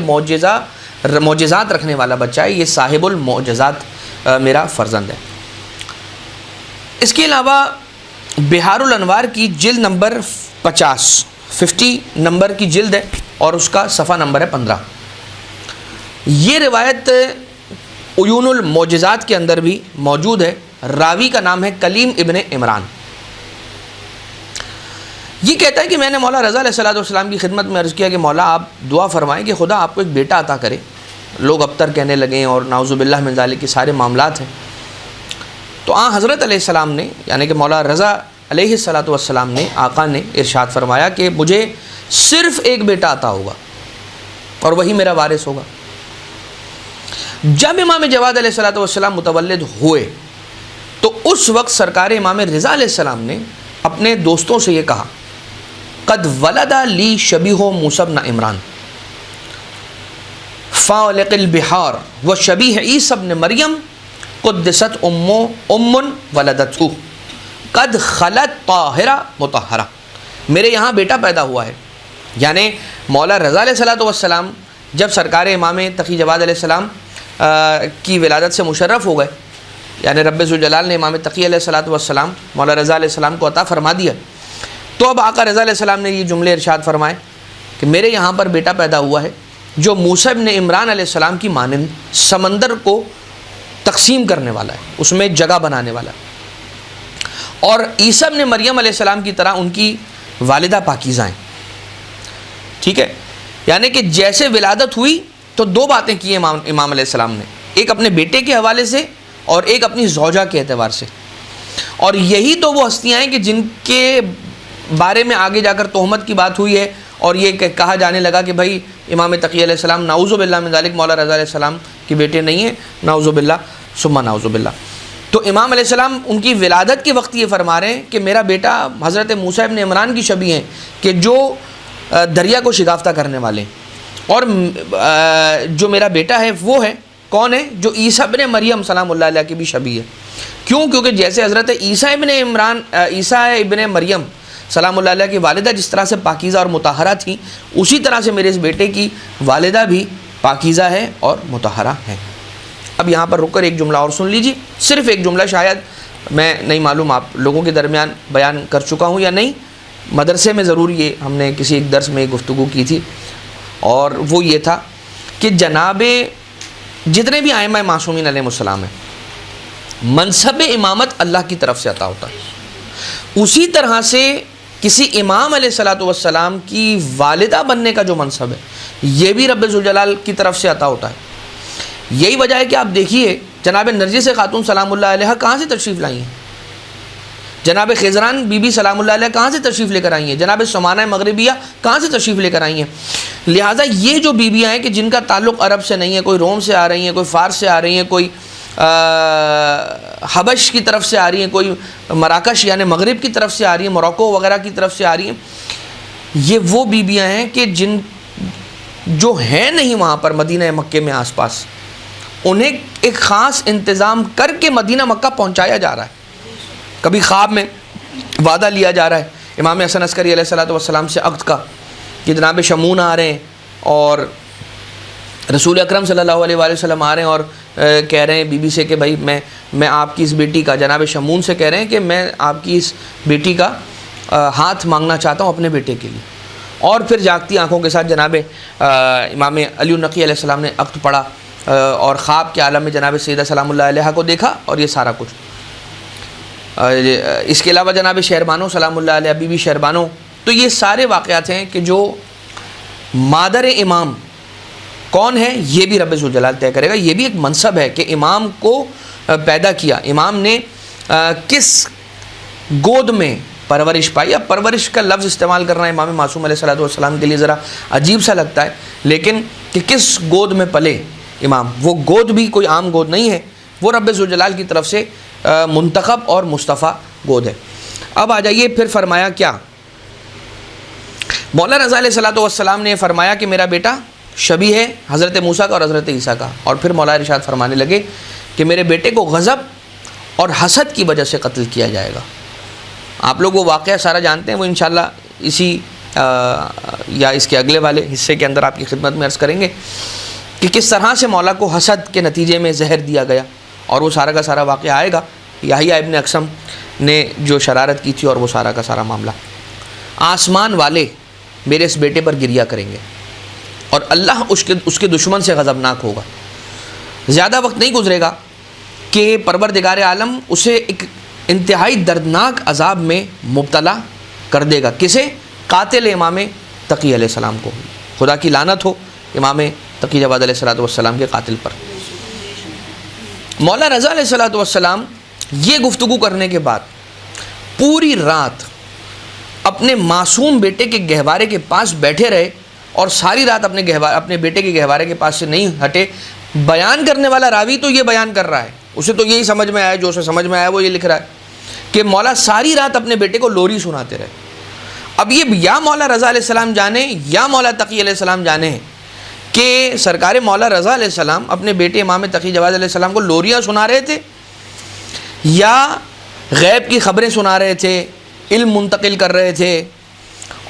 A: معجزات رکھنے والا بچہ ہے، یہ صاحب المعجزات میرا فرزند ہے۔ اس کے علاوہ بہار الانوار کی جلد نمبر 50 نمبر کی جلد ہے اور اس کا صفحہ نمبر ہے 15۔ یہ روایت عیون المعجزات کے اندر بھی موجود ہے، راوی کا نام ہے کلیم ابن عمران۔ یہ کہتا ہے کہ میں نے مولا رضا علیہ السلام کی خدمت میں عرض کیا کہ مولا آپ دعا فرمائیں کہ خدا آپ کو ایک بیٹا عطا کرے۔ لوگ ابتر کہنے لگے اور نعوذ باللہ من ذالک کے سارے معاملات ہیں۔ تو حضرت علیہ السلام نے یعنی کہ مولا رضا علیہ السلام نے آقا نے ارشاد فرمایا کہ مجھے صرف ایک بیٹا عطا ہوگا اور وہی میرا وارث ہوگا۔ جب امام جواد علیہ السلام متولد ہوئے تو اس وقت سرکار امام رضا علیہ السلام نے اپنے دوستوں سے یہ کہا، قد ولد لی شبیہ موسیٰ بن عمران فالق البحار و شبیہ عیسیٰ بن مریم قدست ام ولدتہ قد خلت طاہرہ مطہرہ۔ میرے یہاں بیٹا پیدا ہوا ہے، یعنی مولا رضا علیہ السلام جب سرکار امام تقی جواد علیہ السلام کی ولادت سے مشرف ہو گئے، یعنی رب ذوالجلال نے امام تقی علیہ السلام مولا رضا علیہ السلام کو عطا فرما دیا، تو اب آقا رضا علیہ السلام نے یہ جملے ارشاد فرمائے کہ میرے یہاں پر بیٹا پیدا ہوا ہے جو موسیٰ ابن عمران علیہ السلام کی مانند سمندر کو تقسیم کرنے والا ہے، اس میں جگہ بنانے والا ہے، اور عیسیٰ ابن مریم علیہ السلام کی طرح ان کی والدہ پاکیزہ ہیں۔ ٹھیک ہے، یعنی کہ جیسے ولادت ہوئی تو دو باتیں کی امام علیہ السلام نے، ایک اپنے بیٹے کے حوالے سے اور ایک اپنی زوجہ کے اعتبار سے، اور یہی تو وہ ہستیاں ہیں کہ جن کے بارے میں آگے جا کر تہمت کی بات ہوئی ہے اور یہ کہا جانے لگا کہ بھائی امام تقی علیہ السلام نعوذ باللہ من ذالک مولا رضا علیہ السلام کے بیٹے نہیں ہیں، نعوذ باللہ ثم نعوذ باللہ۔ تو امام علیہ السلام ان کی ولادت کے وقت یہ فرما رہے ہیں کہ میرا بیٹا حضرت موسیٰ ابن عمران کی شبیہ ہیں کہ جو دریا کو شگافتہ کرنے والے ہیں، اور جو میرا بیٹا ہے وہ ہے کون ہے؟ جو عیسیٰ ابن مریم سلام اللہ علیہ کی بھی شبیہ ہے۔ کیوں؟ کیونکہ جیسے حضرت عیسیٰ ابن مریم سلام اللہ علیہ کی والدہ جس طرح سے پاکیزہ اور مطہرہ تھیں، اسی طرح سے میرے اس بیٹے کی والدہ بھی پاکیزہ ہے اور مطہرہ ہیں۔ اب یہاں پر رک کر ایک جملہ اور سن لیجیے، صرف ایک جملہ، شاید میں نہیں معلوم آپ لوگوں کے درمیان بیان کر چکا ہوں یا نہیں، مدرسے میں ضرور یہ ہم نے کسی ایک درس میں گفتگو کی تھی، اور وہ یہ تھا کہ جناب جتنے بھی ائمہ معصومین علیہ السلام ہیں، منصب امامت اللہ کی طرف سے عطا ہوتا ہے، اسی طرح سے کسی امام علیہ السلام کی والدہ بننے کا جو منصب ہے یہ بھی رب ذوالجلال کی طرف سے عطا ہوتا ہے۔ یہی وجہ ہے کہ آپ دیکھیے جناب نرجس خاتون سلام اللہ علیہ کہاں سے تشریف لائی ہیں، جناب خضران بی بی سلام اللہ علیہ کہاں سے تشریف لے کر آئی ہیں، جناب سمانہ مغربیہ کہاں سے تشریف لے کر آئی ہیں۔ لہٰذا یہ جو بیویاں ہیں کہ جن کا تعلق عرب سے نہیں ہے، کوئی روم سے آ رہی ہیں، کوئی فارس سے آ رہی ہیں، کوئی حبش کی طرف سے آ رہی ہیں، کوئی مراکش یعنی مغرب کی طرف سے آ رہی ہیں، موروکو وغیرہ کی طرف سے آ رہی ہیں، یہ وہ بیویاں ہیں کہ جن جو ہیں نہیں وہاں پر مدینہ مکہ میں آس پاس، انہیں ایک خاص انتظام کر کے مدینہ مکہ پہنچایا جا رہا ہے۔ کبھی خواب میں وعدہ لیا جا رہا ہے امام حسن عسکری علیہ السلام سے عقد کا کہ جناب شمون آ رہے ہیں اور رسول اکرم صلی اللہ علیہ وآلہ وسلم آ رہے ہیں اور کہہ رہے ہیں بی بی سے کہ بھائی میں آپ کی اس بیٹی کا، جناب شمون سے کہہ رہے ہیں کہ میں آپ کی اس بیٹی کا ہاتھ مانگنا چاہتا ہوں اپنے بیٹے کے لیے، اور پھر جاگتی آنکھوں کے ساتھ جناب امام علی النقی علیہ السلام نے عقد پڑھا اور خواب کے عالم میں جناب سیدہ سلام اللہ علیہ کو دیکھا اور یہ سارا کچھ۔ اس کے علاوہ جناب شہربانو سلام اللہ علیہ، بی بی شہربانو. تو یہ سارے واقعات ہیں کہ جو مادر امام کون ہے یہ بھی رب ذوالجلال طے کرے گا. یہ بھی ایک منصب ہے کہ امام کو پیدا کیا، امام نے کس گود میں پرورش پائی. اب پرورش کا لفظ استعمال کرنا امام معصوم علیہ الصلوۃ والسلام کے لیے ذرا عجیب سا لگتا ہے، لیکن کہ کس گود میں پلے امام، وہ گود بھی کوئی عام گود نہیں ہے، وہ رب ذوالجلال کی طرف سے منتخب اور مصطفیٰ گود ہے. اب آ جائیے پھر فرمایا کیا، مولا رضا علیہ الصلوۃ والسلام نے فرمایا کہ میرا بیٹا شبیہ ہے حضرت موسیٰ کا اور حضرت عیسیٰ کا. اور پھر مولا ارشاد فرمانے لگے کہ میرے بیٹے کو غضب اور حسد کی وجہ سے قتل کیا جائے گا. آپ لوگ وہ واقعہ سارا جانتے ہیں، وہ انشاءاللہ اسی یا اس کے اگلے والے حصے کے اندر آپ کی خدمت میں عرض کریں گے کہ کس طرح سے مولا کو حسد کے نتیجے میں زہر دیا گیا، اور وہ سارا کا سارا واقعہ آئے گا. یحییٰ ابن اقسم نے جو شرارت کی تھی اور وہ سارا کا سارا معاملہ. آسمان والے میرے اس بیٹے پر گریہ کریں گے اور اللہ اس کے دشمن سے غضبناک ہوگا. زیادہ وقت نہیں گزرے گا کہ پروردگار عالم اسے ایک انتہائی دردناک عذاب میں مبتلا کر دے گا. کسے؟ قاتل امام تقی علیہ السلام کو. خدا کی لعنت ہو امام تقی جواد علیہ الصلوۃ والسلام کے قاتل پر. مولا رضا علیہ الصلوۃ والسلام یہ گفتگو کرنے کے بعد پوری رات اپنے معصوم بیٹے کے گہوارے کے پاس بیٹھے رہے اور ساری رات اپنے بیٹے کے گہوارے کے پاس سے نہیں ہٹے. بیان کرنے والا راوی تو یہ بیان کر رہا ہے، اسے تو یہی سمجھ میں آیا، جو اسے سمجھ میں آیا وہ یہ لکھ رہا ہے کہ مولا ساری رات اپنے بیٹے کو لوری سناتے رہے. اب یہ یا مولا رضا علیہ السلام جانے یا مولا تقی علیہ السلام جانے ہیں کہ سرکار مولا رضا علیہ السلام اپنے بیٹے امام تقی جواد علیہ السلام کو لوریاں سنا رہے تھے یا غیب کی خبریں سنا رہے تھے، علم منتقل کر رہے تھے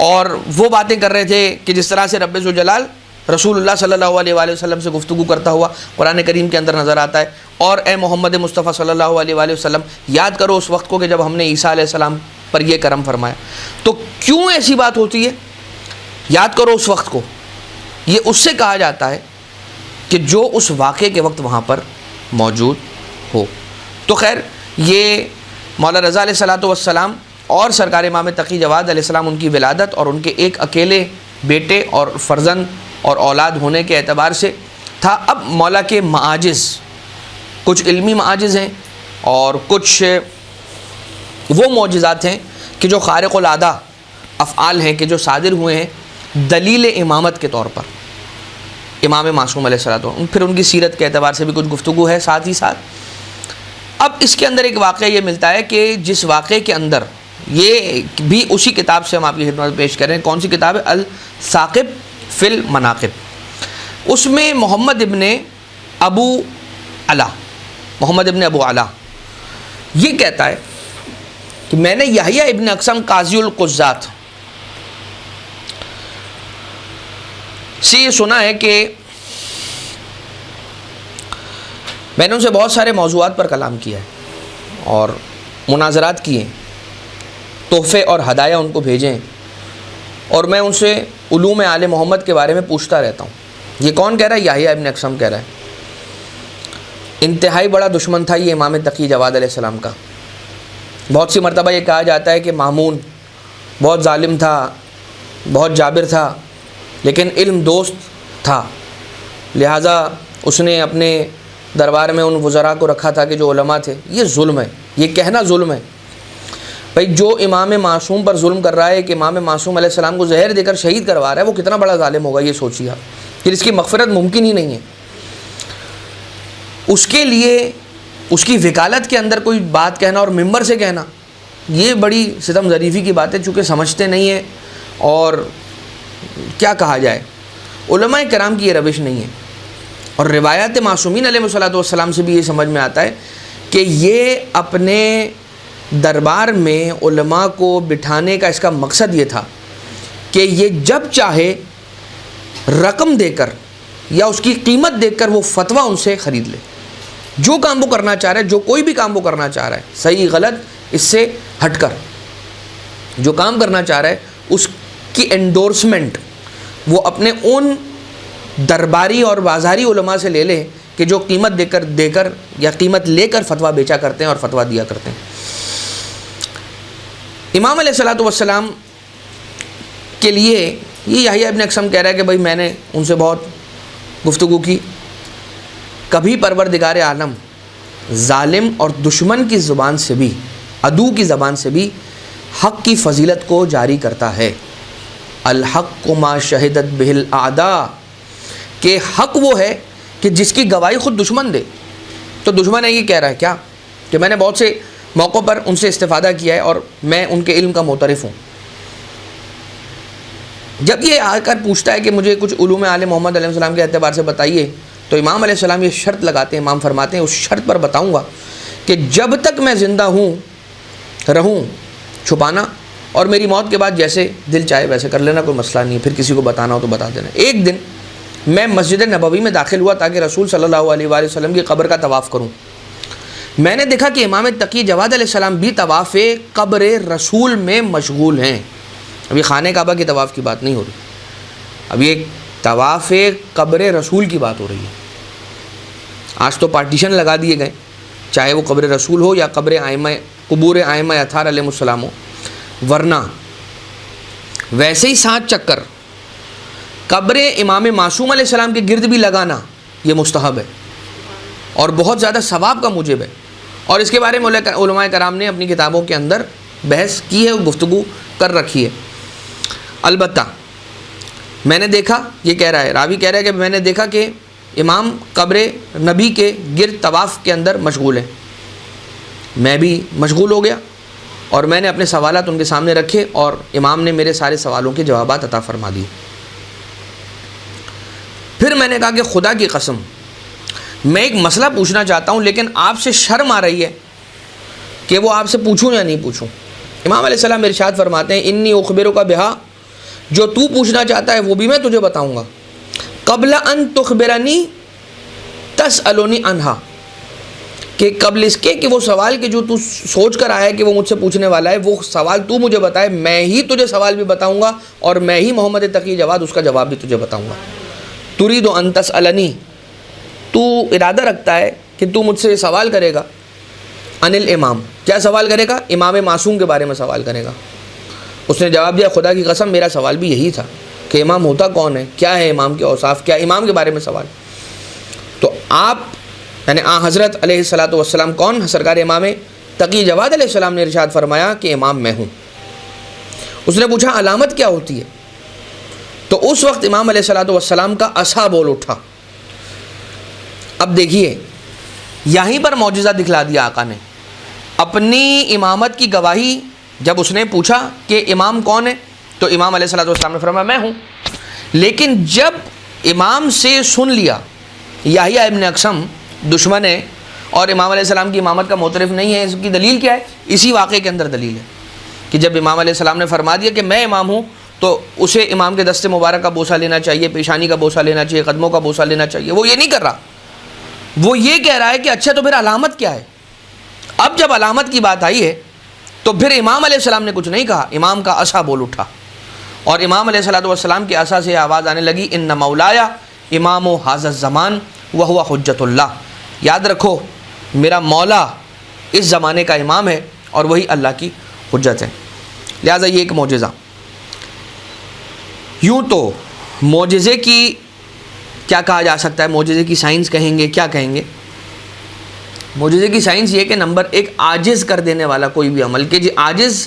A: اور وہ باتیں کر رہے تھے کہ جس طرح سے رب ذوالجلال رسول اللہ صلی اللہ علیہ وآلہ وسلم سے گفتگو کرتا ہوا قرآن کریم کے اندر نظر آتا ہے. اور اے محمد مصطفیٰ صلی اللہ علیہ وآلہ وسلم، یاد کرو اس وقت کو کہ جب ہم نے عیسیٰ علیہ السلام پر یہ کرم فرمایا. تو کیوں ایسی بات ہوتی ہے؟ یاد کرو اس وقت کو، یہ اس سے کہا جاتا ہے کہ جو اس واقعے کے وقت وہاں پر موجود ہو. تو خیر یہ مولا رضا علیہ الصلوۃ والسلام اور سرکار امام تقی جواد علیہ السلام ان کی ولادت اور ان کے ایک اکیلے بیٹے اور فرزند اور اولاد ہونے کے اعتبار سے تھا. اب مولا کے معاجز، کچھ علمی معاجز ہیں اور کچھ وہ معجزات ہیں کہ جو خارق العادہ افعال ہیں کہ جو صادر ہوئے ہیں دلیل امامت کے طور پر امام معصوم علیہ السلام. پھر ان کی سیرت کے اعتبار سے بھی کچھ گفتگو ہے ساتھ ہی ساتھ. اب اس کے اندر ایک واقعہ یہ ملتا ہے کہ جس واقعے کے اندر یہ بھی اسی کتاب سے ہم آپ کی خدمت میں پیش کریں. کون سی کتاب ہے؟ الثاقب فی المناقب. اس میں محمد ابن ابو علا یہ کہتا ہے کہ میں نے یحییٰ ابن اقسم قاضی القضات سے یہ سنا ہے کہ میں نے ان سے بہت سارے موضوعات پر کلام کیا ہے اور مناظرات کیے ہیں، تحفے اور ہدایہ ان کو بھیجے ہیں، اور میں ان سے علوم آل محمد کے بارے میں پوچھتا رہتا ہوں. یہ کون کہہ رہا ہے؟ یحییٰ ابن اقسم کہہ رہا ہے. انتہائی بڑا دشمن تھا یہ امام تقی جواد علیہ السلام کا. بہت سی مرتبہ یہ کہا جاتا ہے کہ مامون بہت ظالم تھا، بہت جابر تھا، لیکن علم دوست تھا، لہٰذا اس نے اپنے دربار میں ان وزراء کو رکھا تھا کہ جو علماء تھے. یہ ظلم ہے، یہ کہنا ظلم ہے. بھائی جو امام معصوم پر ظلم کر رہا ہے کہ امام معصوم علیہ السلام کو زہر دے کر شہید کروا رہا ہے، وہ کتنا بڑا ظالم ہوگا یہ سوچیے آپ. پھر اس کی مغفرت ممکن ہی نہیں ہے. اس کے لیے اس کی وکالت کے اندر کوئی بات کہنا اور ممبر سے کہنا یہ بڑی ستم ظریفی کی بات ہے، چونکہ سمجھتے نہیں ہیں اور کیا کہا جائے. علماء کرام کی یہ روش نہیں ہے. اور روایات معصومین علیہ الصلوۃ والسلام سے بھی یہ سمجھ میں آتا ہے کہ یہ اپنے دربار میں علماء کو بٹھانے کا اس کا مقصد یہ تھا کہ یہ جب چاہے رقم دے کر یا اس کی قیمت دے کر وہ فتویٰ ان سے خرید لے. جو کام وہ کرنا چاہ رہا ہے، جو کوئی بھی کام وہ کرنا چاہ رہا ہے، صحیح غلط اس سے ہٹ کر جو کام کرنا چاہ رہا ہے اس کی انڈورسمنٹ وہ اپنے ان درباری اور بازاری علماء سے لے لیں کہ جو قیمت دے کر یا قیمت لے کر فتویٰ بیچا کرتے ہیں اور فتویٰ دیا کرتے ہیں. امام علیہ الصلوۃ والسلام کے لیے یہ یحییٰ ابن اقسم کہہ رہا ہے کہ بھائی میں نے ان سے بہت گفتگو کی، کبھی پروردگار عالم ظالم اور دشمن کی زبان سے بھی، عدو کی زبان سے بھی حق کی فضیلت کو جاری کرتا ہے۔ الحق ما شہدت بہ الاعداء، کہ حق وہ ہے کہ جس کی گواہی خود دشمن دے۔ تو دشمن ہے یہ کہہ رہا ہے کیا کہ میں نے بہت سے موقعوں پر ان سے استفادہ کیا ہے اور میں ان کے علم کا معترف ہوں۔ جب یہ آ کر پوچھتا ہے کہ مجھے کچھ علوم آل محمد علیہ السلام کے اعتبار سے بتائیے، تو امام علیہ السلام یہ شرط لگاتے ہیں، امام فرماتے ہیں اس شرط پر بتاؤں گا کہ جب تک میں زندہ رہوں چھپانا، اور میری موت کے بعد جیسے دل چاہے ویسے کر لینا، کوئی مسئلہ نہیں، پھر کسی کو بتانا ہو تو بتا دینا۔ ایک دن میں مسجد نبوی میں داخل ہوا تاکہ رسول صلی اللہ علیہ وآلہ وسلم کی قبر کا طواف کروں۔ میں نے دیکھا کہ امام تقی جواد علیہ السلام بھی طواف قبر رسول میں مشغول ہیں۔ ابھی خانہ کعبہ کے طواف کی بات نہیں ہو رہی، اب یہ طواف قبر رسول کی بات ہو رہی ہے۔ آج تو پارٹیشن لگا دیے گئے، چاہے وہ قبر رسول ہو یا قبور ائمہ اطہار علیہ السلام ہو، ورنہ ویسے ہی 7 چکر قبر امام معصوم علیہ السلام کے گرد بھی لگانا یہ مستحب ہے اور بہت زیادہ ثواب کا موجب ہے، اور اس کے بارے میں علماء کرام نے اپنی کتابوں کے اندر بحث کی ہے، گفتگو کر رکھی ہے۔ البتہ میں نے دیکھا، یہ کہہ رہا ہے راوی کہہ رہا ہے کہ میں نے دیکھا کہ امام قبر نبی کے گرد طواف کے اندر مشغول ہیں۔ میں بھی مشغول ہو گیا اور میں نے اپنے سوالات ان کے سامنے رکھے اور امام نے میرے سارے سوالوں کے جوابات عطا فرما دیے۔ پھر میں نے کہا کہ خدا کی قسم میں ایک مسئلہ پوچھنا چاہتا ہوں، لیکن آپ سے شرم آ رہی ہے کہ وہ آپ سے پوچھوں یا نہیں پوچھوں۔ امام علیہ السلام ارشاد فرماتے ہیں انی اخبرک بہا، جو تو پوچھنا چاہتا ہے وہ بھی میں تجھے بتاؤں گا، قبل ان تخبرنی تسألنی عنہا، کہ قبل اس کے کہ وہ سوال کہ جو تو سوچ کر آیا ہے کہ وہ مجھ سے پوچھنے والا ہے، وہ سوال تو مجھے بتائے، میں ہی تجھے سوال بھی بتاؤں گا اور میں ہی محمد تقی جواد اس کا جواب بھی تجھے بتاؤں گا۔ ترید ان تسألنی، تو ارادہ رکھتا ہے کہ تو مجھ سے سوال کرے گا، عن الامام، کیا سوال کرے گا؟ امام معصوم کے بارے میں سوال کرے گا۔ اس نے جواب دیا خدا کی قسم میرا سوال بھی یہی تھا کہ امام ہوتا کون ہے، کیا ہے امام کے اوصاف، کیا امام کے بارے میں سوال۔ تو آپ یعنی حضرت علیہ الصلوۃ والسلام کون؟ سرکار امام تقی جواد علیہ السلام نے ارشاد فرمایا کہ امام میں ہوں۔ اس نے پوچھا علامت کیا ہوتی ہے؟ تو اس وقت امام علیہ الصلوۃ والسلام کا عصا بول اٹھا۔ اب دیکھیے یہیں پر معجزہ دکھلا دیا آقا نے، اپنی امامت کی گواہی جب اس نے پوچھا کہ امام کون ہے تو امام علیہ الصلوۃ والسلام نے فرمایا میں ہوں، لیکن جب امام سے سن لیا یحییٰ ابن اقسم دشمن ہے اور امام علیہ السلام کی امامت کا معترف نہیں ہے، اس کی دلیل کیا ہے؟ اسی واقعے کے اندر دلیل ہے کہ جب امام علیہ السلام نے فرما دیا کہ میں امام ہوں تو اسے امام کے دست مبارک کا بوسہ لینا چاہیے، پیشانی کا بوسہ لینا چاہیے، قدموں کا بوسہ لینا چاہیے۔ وہ یہ نہیں کر رہا، وہ یہ کہہ رہا ہے کہ اچھا تو پھر علامت کیا ہے؟ اب جب علامت کی بات آئی ہے تو پھر امام علیہ السلام نے کچھ نہیں کہا، امام کا عصا بول اٹھا اور امام علیہ الصلوۃ والسلام کے عصا سے آواز آنے لگی ان مولایا امام ھذا الزمان وہو حجت اللہ، یاد رکھو میرا مولا اس زمانے کا امام ہے اور وہی اللہ کی حجت ہے۔ لہٰذا یہ ایک معجزہ۔ یوں تو معجزے کی کیا کہا جا سکتا ہے؟ معجزے کی سائنس کہیں گے، کیا کہیں گے؟ معجزے کی سائنس یہ کہ نمبر 1 عاجز کر دینے والا کوئی بھی عمل، کہ عاجز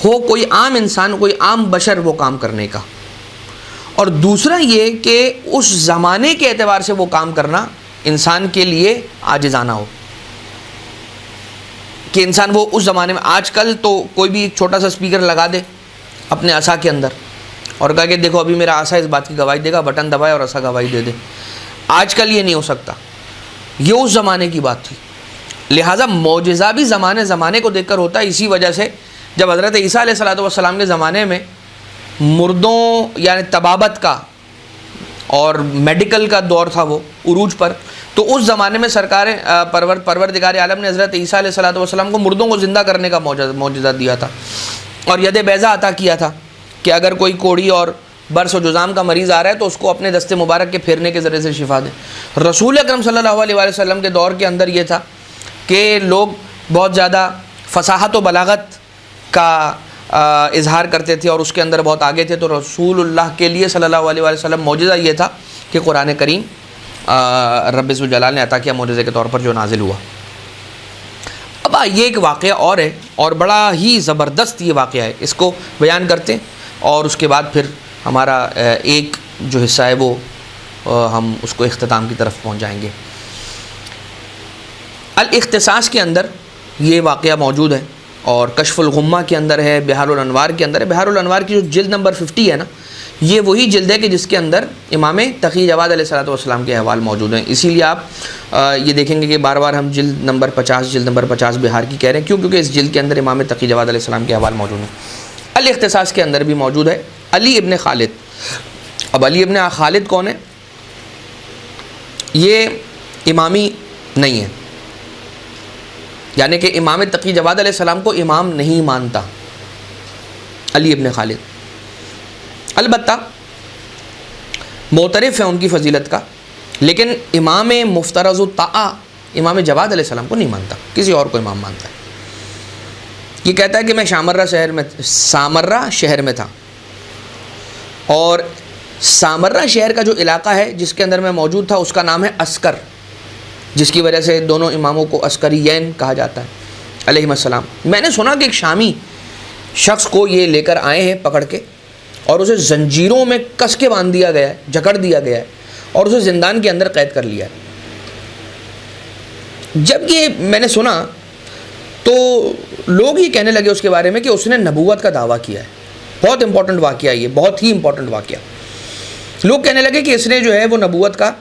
A: ہو کوئی عام انسان، کوئی عام بشر وہ کام کرنے کا، اور دوسرا یہ کہ اس زمانے کے اعتبار سے وہ کام کرنا انسان کے لیے عاجزانہ ہو، کہ انسان وہ اس زمانے میں، آج کل تو کوئی بھی ایک چھوٹا سا اسپیکر لگا دے اپنے عصا کے اندر اور کہا کہ دیکھو ابھی میرا عصا اس بات کی گواہی دے گا، بٹن دبائے اور عصا گواہی دے دے۔ آج کل یہ نہیں ہو سکتا، یہ اس زمانے کی بات تھی۔ لہٰذا معجزہ بھی زمانے کو دیکھ کر ہوتا ہے۔ اسی وجہ سے جب حضرت عیسیٰ علیہ الصلوۃ والسلام کے زمانے میں مردوں یعنی طبابت کا اور میڈیکل کا دور تھا وہ عروج پر، تو اس زمانے میں سرکار پروردگار عالم نے حضرت عیسیٰ علیہ الصلوۃ والسلام کو مردوں کو زندہ کرنے کا معجزہ دیا تھا اور ید بیضا عطا کیا تھا کہ اگر کوئی کوڑی اور برس و جذام کا مریض آ رہا ہے تو اس کو اپنے دست مبارک کے پھیرنے کے ذریعے سے شفا دیں۔ رسول اکرم صلی اللہ علیہ وسلم کے دور کے اندر یہ تھا کہ لوگ بہت زیادہ فصاحت و بلاغت کا اظہار کرتے تھے اور اس کے اندر بہت آگے تھے، تو رسول اللہ کے لیے صلی اللہ علیہ وسلم معجزہ یہ تھا کہ قرآن کریم رب ذوالجلال نے عطا کیا معجزے کے طور پر جو نازل ہوا۔ اب یہ ایک واقعہ اور ہے، اور بڑا ہی زبردست یہ واقعہ ہے، اس کو بیان کرتے ہیں اور اس کے بعد پھر ہمارا ایک جو حصہ ہے وہ ہم اس کو اختتام کی طرف پہنچ جائیں گے۔ الاختصاص کے اندر یہ واقعہ موجود ہے، اور کشف الغمہ کے اندر ہے، بحار الانوار کے اندر ہے۔ بحار الانوار کی جو جلد نمبر 50 ہے نا، یہ وہی جلد ہے کہ جس کے اندر امام تقی جواد علیہ الصلوۃ والسلام کے احوال موجود ہیں۔ اسی لیے آپ یہ دیکھیں گے کہ بار بار ہم جلد نمبر 50 بحار کی کہہ رہے ہیں، کیوں؟ کیونکہ اس جلد کے اندر امام تقی جواد علیہ السلام کے احوال موجود ہیں۔ الاختصاص کے اندر بھی موجود ہے علی ابن خالد۔ اب علی ابن خالد کون ہے؟ یہ امامی نہیں ہے، یعنی کہ امام تقی جواد علیہ السلام کو امام نہیں مانتا علی ابن خالد، البتہ معترف ہے ان کی فضیلت کا، لیکن امام مفترض الطاعہ امام جواد علیہ السلام کو نہیں مانتا، کسی اور کو امام مانتا ہے۔ یہ کہتا ہے کہ میں سامرہ شہر میں تھا، اور سامرہ شہر کا جو علاقہ ہے جس کے اندر میں موجود تھا اس کا نام ہے عسکر، جس کی وجہ سے دونوں اماموں کو عسکریین کہا جاتا ہے علیہم السلام۔ میں نے سنا کہ ایک شامی شخص کو یہ لے کر آئے ہیں پکڑ کے، اور اسے زنجیروں میں کس کے باندھ دیا گیا ہے، جکڑ دیا گیا ہے، اور اسے زندان کے اندر قید کر لیا ہے۔ جب یہ میں نے سنا تو لوگ یہ کہنے لگے اس کے بارے میں کہ اس نے نبوت کا دعویٰ کیا ہے۔ بہت امپورٹنٹ واقعہ یہ، بہت ہی امپورٹنٹ واقعہ۔ لوگ کہنے لگے کہ اس نے جو ہے وہ نبوت کا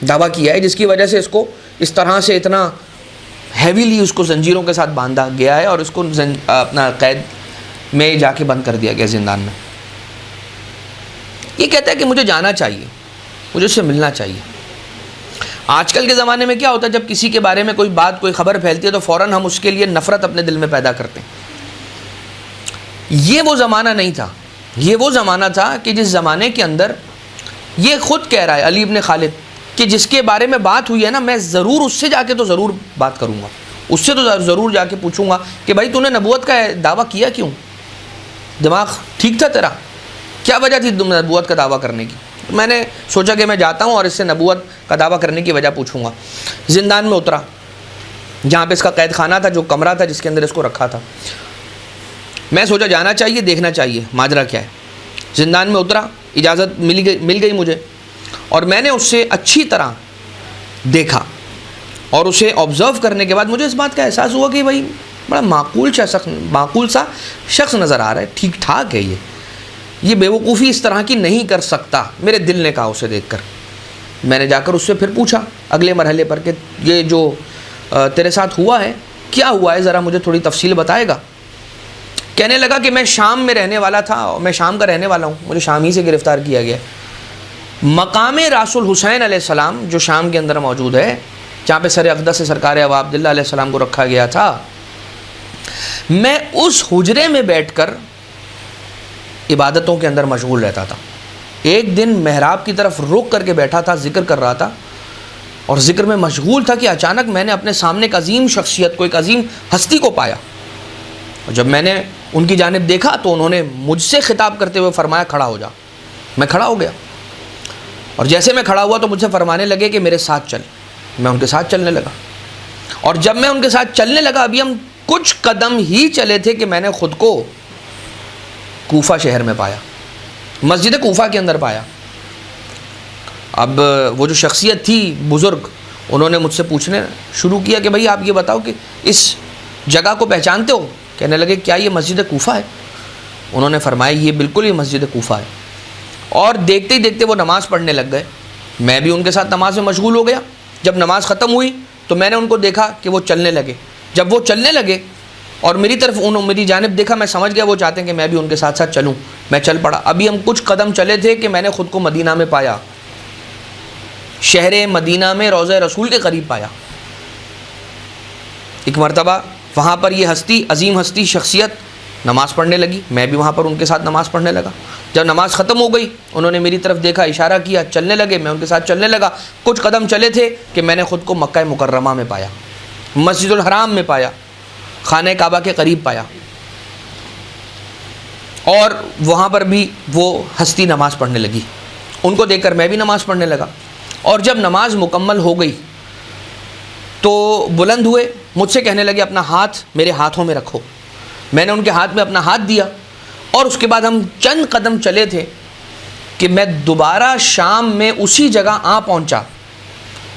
A: دعویٰ کیا ہے، جس کی وجہ سے اس کو اس طرح سے اتنا ہیویلی اس کو زنجیروں کے ساتھ باندھا گیا ہے، اور اس کو اپنا قید میں جا کے بند کر دیا گیا زندان میں۔ یہ کہتا ہے کہ مجھے جانا چاہیے، مجھے اس سے ملنا چاہیے۔ آج کل کے زمانے میں کیا ہوتا ہے، جب کسی کے بارے میں کوئی بات، کوئی خبر پھیلتی ہے تو فوراً ہم اس کے لیے نفرت اپنے دل میں پیدا کرتے ہیں۔ یہ وہ زمانہ نہیں تھا، یہ وہ زمانہ تھا کہ جس زمانے کے اندر یہ خود کہہ رہا ہے علی ابن خالد کہ جس کے بارے میں بات ہوئی ہے نا، میں ضرور اس سے جا کے تو ضرور بات کروں گا، اس سے تو ضرور جا کے پوچھوں گا کہ بھائی تو نے نبوت کا دعویٰ کیا کیوں؟ دماغ ٹھیک تھا تیرا؟ کیا وجہ تھی نبوت کا دعویٰ کرنے کی؟ میں نے سوچا کہ میں جاتا ہوں اور اس سے نبوت کا دعویٰ کرنے کی وجہ پوچھوں گا۔ زندان میں اترا، جہاں پہ اس کا قید خانہ تھا، جو کمرہ تھا جس کے اندر اس کو رکھا تھا۔ میں سوچا جانا چاہیے، دیکھنا چاہیے ماجرا کیا ہے۔ زندان میں اترا، اجازت مل گئی مجھے، اور میں نے اس سے اچھی طرح دیکھا، اور اسے آبزرو کرنے کے بعد مجھے اس بات کا احساس ہوا کہ بھائی بڑا معقول سا شخص نظر آ رہا ہے، ٹھیک ٹھاک ہے، یہ بے وقوفی اس طرح کی نہیں کر سکتا، میرے دل نے کہا اسے دیکھ کر۔ میں نے جا کر اس سے پھر پوچھا اگلے مرحلے پر کہ یہ جو تیرے ساتھ ہوا ہے کیا ہوا ہے، ذرا مجھے تھوڑی تفصیل بتائے گا۔ کہنے لگا کہ میں شام میں رہنے والا تھا، اور میں شام کا رہنے والا ہوں، مجھے شام ہی سے گرفتار کیا گیا۔ مقام راس الحسین علیہ السلام جو شام کے اندر موجود ہے، جہاں پہ سر اقدس سرکار ابا عبداللہ علیہ السلام کو رکھا گیا تھا، میں اس حجرے میں بیٹھ کر عبادتوں کے اندر مشغول رہتا تھا۔ ایک دن محراب کی طرف رک کر کے بیٹھا تھا، ذکر کر رہا تھا، اور ذکر میں مشغول تھا کہ اچانک میں نے اپنے سامنے ایک عظیم شخصیت کو، ایک عظیم ہستی کو پایا، اور جب میں نے ان کی جانب دیکھا تو انہوں نے مجھ سے خطاب کرتے ہوئے فرمایا کھڑا ہو جا۔ میں کھڑا ہو گیا، اور جیسے میں کھڑا ہوا تو مجھ سے فرمانے لگے کہ میرے ساتھ چل۔ میں ان کے ساتھ چلنے لگا، اور جب میں ان کے ساتھ چلنے لگا، ابھی ہم کچھ قدم ہی چلے تھے کہ میں نے خود کو کوفہ شہر میں پایا، مسجد کوفہ کے اندر پایا۔ اب وہ جو شخصیت تھی بزرگ، انہوں نے مجھ سے پوچھنے شروع کیا کہ بھائی آپ یہ بتاؤ کہ اس جگہ کو پہچانتے ہو؟ کہنے لگے کیا یہ مسجد کوفہ ہے؟ انہوں نے فرمایا یہ بالکل یہ مسجد کوفہ ہے۔ اور دیکھتے ہی دیکھتے وہ نماز پڑھنے لگ گئے، میں بھی ان کے ساتھ نماز میں مشغول ہو گیا۔ جب نماز ختم ہوئی تو میں نے ان کو دیکھا کہ وہ چلنے لگے۔ جب وہ چلنے لگے اور میری طرف انہوں میری جانب دیکھا، میں سمجھ گیا وہ چاہتے ہیں کہ میں بھی ان کے ساتھ ساتھ چلوں۔ میں چل پڑا۔ ابھی ہم کچھ قدم چلے تھے کہ میں نے خود کو مدینہ میں پایا، شہر مدینہ میں روضہ رسول کے قریب پایا۔ ایک مرتبہ وہاں پر یہ ہستی، عظیم ہستی شخصیت نماز پڑھنے لگی، میں بھی وہاں پر ان کے ساتھ نماز پڑھنے لگا۔ جب نماز ختم ہو گئی، انہوں نے میری طرف دیکھا، اشارہ کیا، چلنے لگے، میں ان کے ساتھ چلنے لگا۔ کچھ قدم چلے تھے کہ میں نے خود کو مکہ مکرمہ میں پایا، مسجد الحرام میں پایا، خانہ کعبہ کے قریب پایا۔ اور وہاں پر بھی وہ ہستی نماز پڑھنے لگی. ان کو دیکھ کر میں بھی نماز پڑھنے لگا. اور جب نماز مکمل ہو گئی تو بلند ہوئے, مجھ سے کہنے لگے اپنا ہاتھ میرے ہاتھوں میں رکھو. میں نے ان کے ہاتھ میں اپنا ہاتھ دیا, اور اس کے بعد ہم چند قدم چلے تھے کہ میں دوبارہ شام میں اسی جگہ پہنچا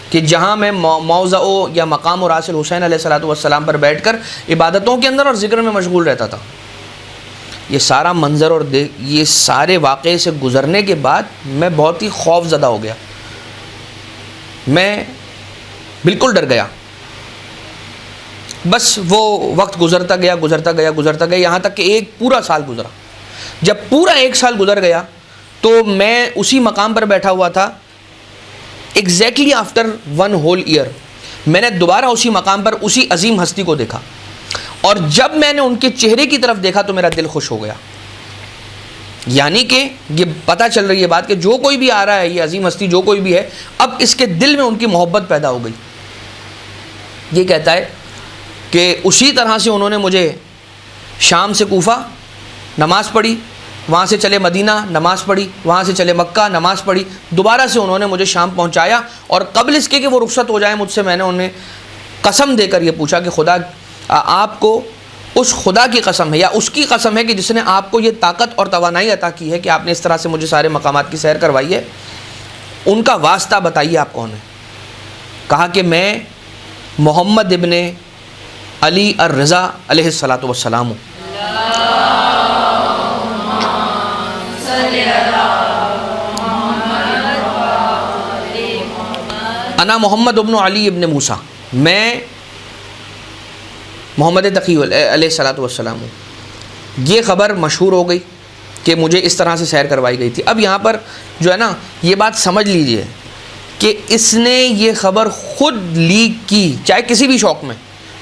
A: کہ جہاں میں موضع یا مقام و راسل حسین علیہ الصلوۃ والسلام پر بیٹھ کر عبادتوں کے اندر اور ذکر میں مشغول رہتا تھا. یہ سارا منظر اور یہ سارے واقعے سے گزرنے کے بعد میں بہت ہی خوف زدہ ہو گیا. میں بالکل ڈر گیا. بس وہ وقت گزرتا گیا یہاں تک کہ ایک پورا سال گزرا. جب پورا ایک سال گزر گیا تو میں اسی مقام پر بیٹھا ہوا تھا. ایگزیکٹلی آفٹر 1 whole year میں نے دوبارہ اسی مقام پر اسی عظیم ہستی کو دیکھا, اور جب میں نے ان کے چہرے کی طرف دیکھا تو میرا دل خوش ہو گیا. یعنی کہ یہ پتہ چل رہی ہے بات کہ جو کوئی بھی آ رہا ہے, یہ عظیم ہستی جو کوئی بھی ہے, اب اس کے دل میں ان کی محبت پیدا ہو گئی. یہ کہتا ہے کہ اسی طرح سے انہوں نے مجھے شام سے کوفہ نماز پڑھی, وہاں سے چلے مدینہ نماز پڑھی, وہاں سے چلے مکہ نماز پڑھی, دوبارہ سے انہوں نے مجھے شام پہنچایا. اور قبل اس کے کہ وہ رخصت ہو جائیں مجھ سے میں نے انہیں قسم دے کر یہ پوچھا کہ خدا آپ کو اس خدا کی قسم ہے یا اس کی قسم ہے کہ جس نے آپ کو یہ طاقت اور توانائی عطا کی ہے کہ آپ نے اس طرح سے مجھے سارے مقامات کی سیر کروائی ہے, ان کا واسطہ بتائیے آپ کون ہے. کہا کہ میں محمد ابن علی الرضا علیہ الصلوۃ والسلام ہوں. انا محمد ابن علی ابن موسیٰ, میں محمد تقی علیہ الصلوۃ والسلام ہوں. یہ خبر مشہور ہو گئی کہ مجھے اس طرح سے سیر کروائی گئی تھی. اب یہاں پر جو ہے نا یہ بات سمجھ لیجئے کہ اس نے یہ خبر خود لیک کی, چاہے کسی بھی شوق میں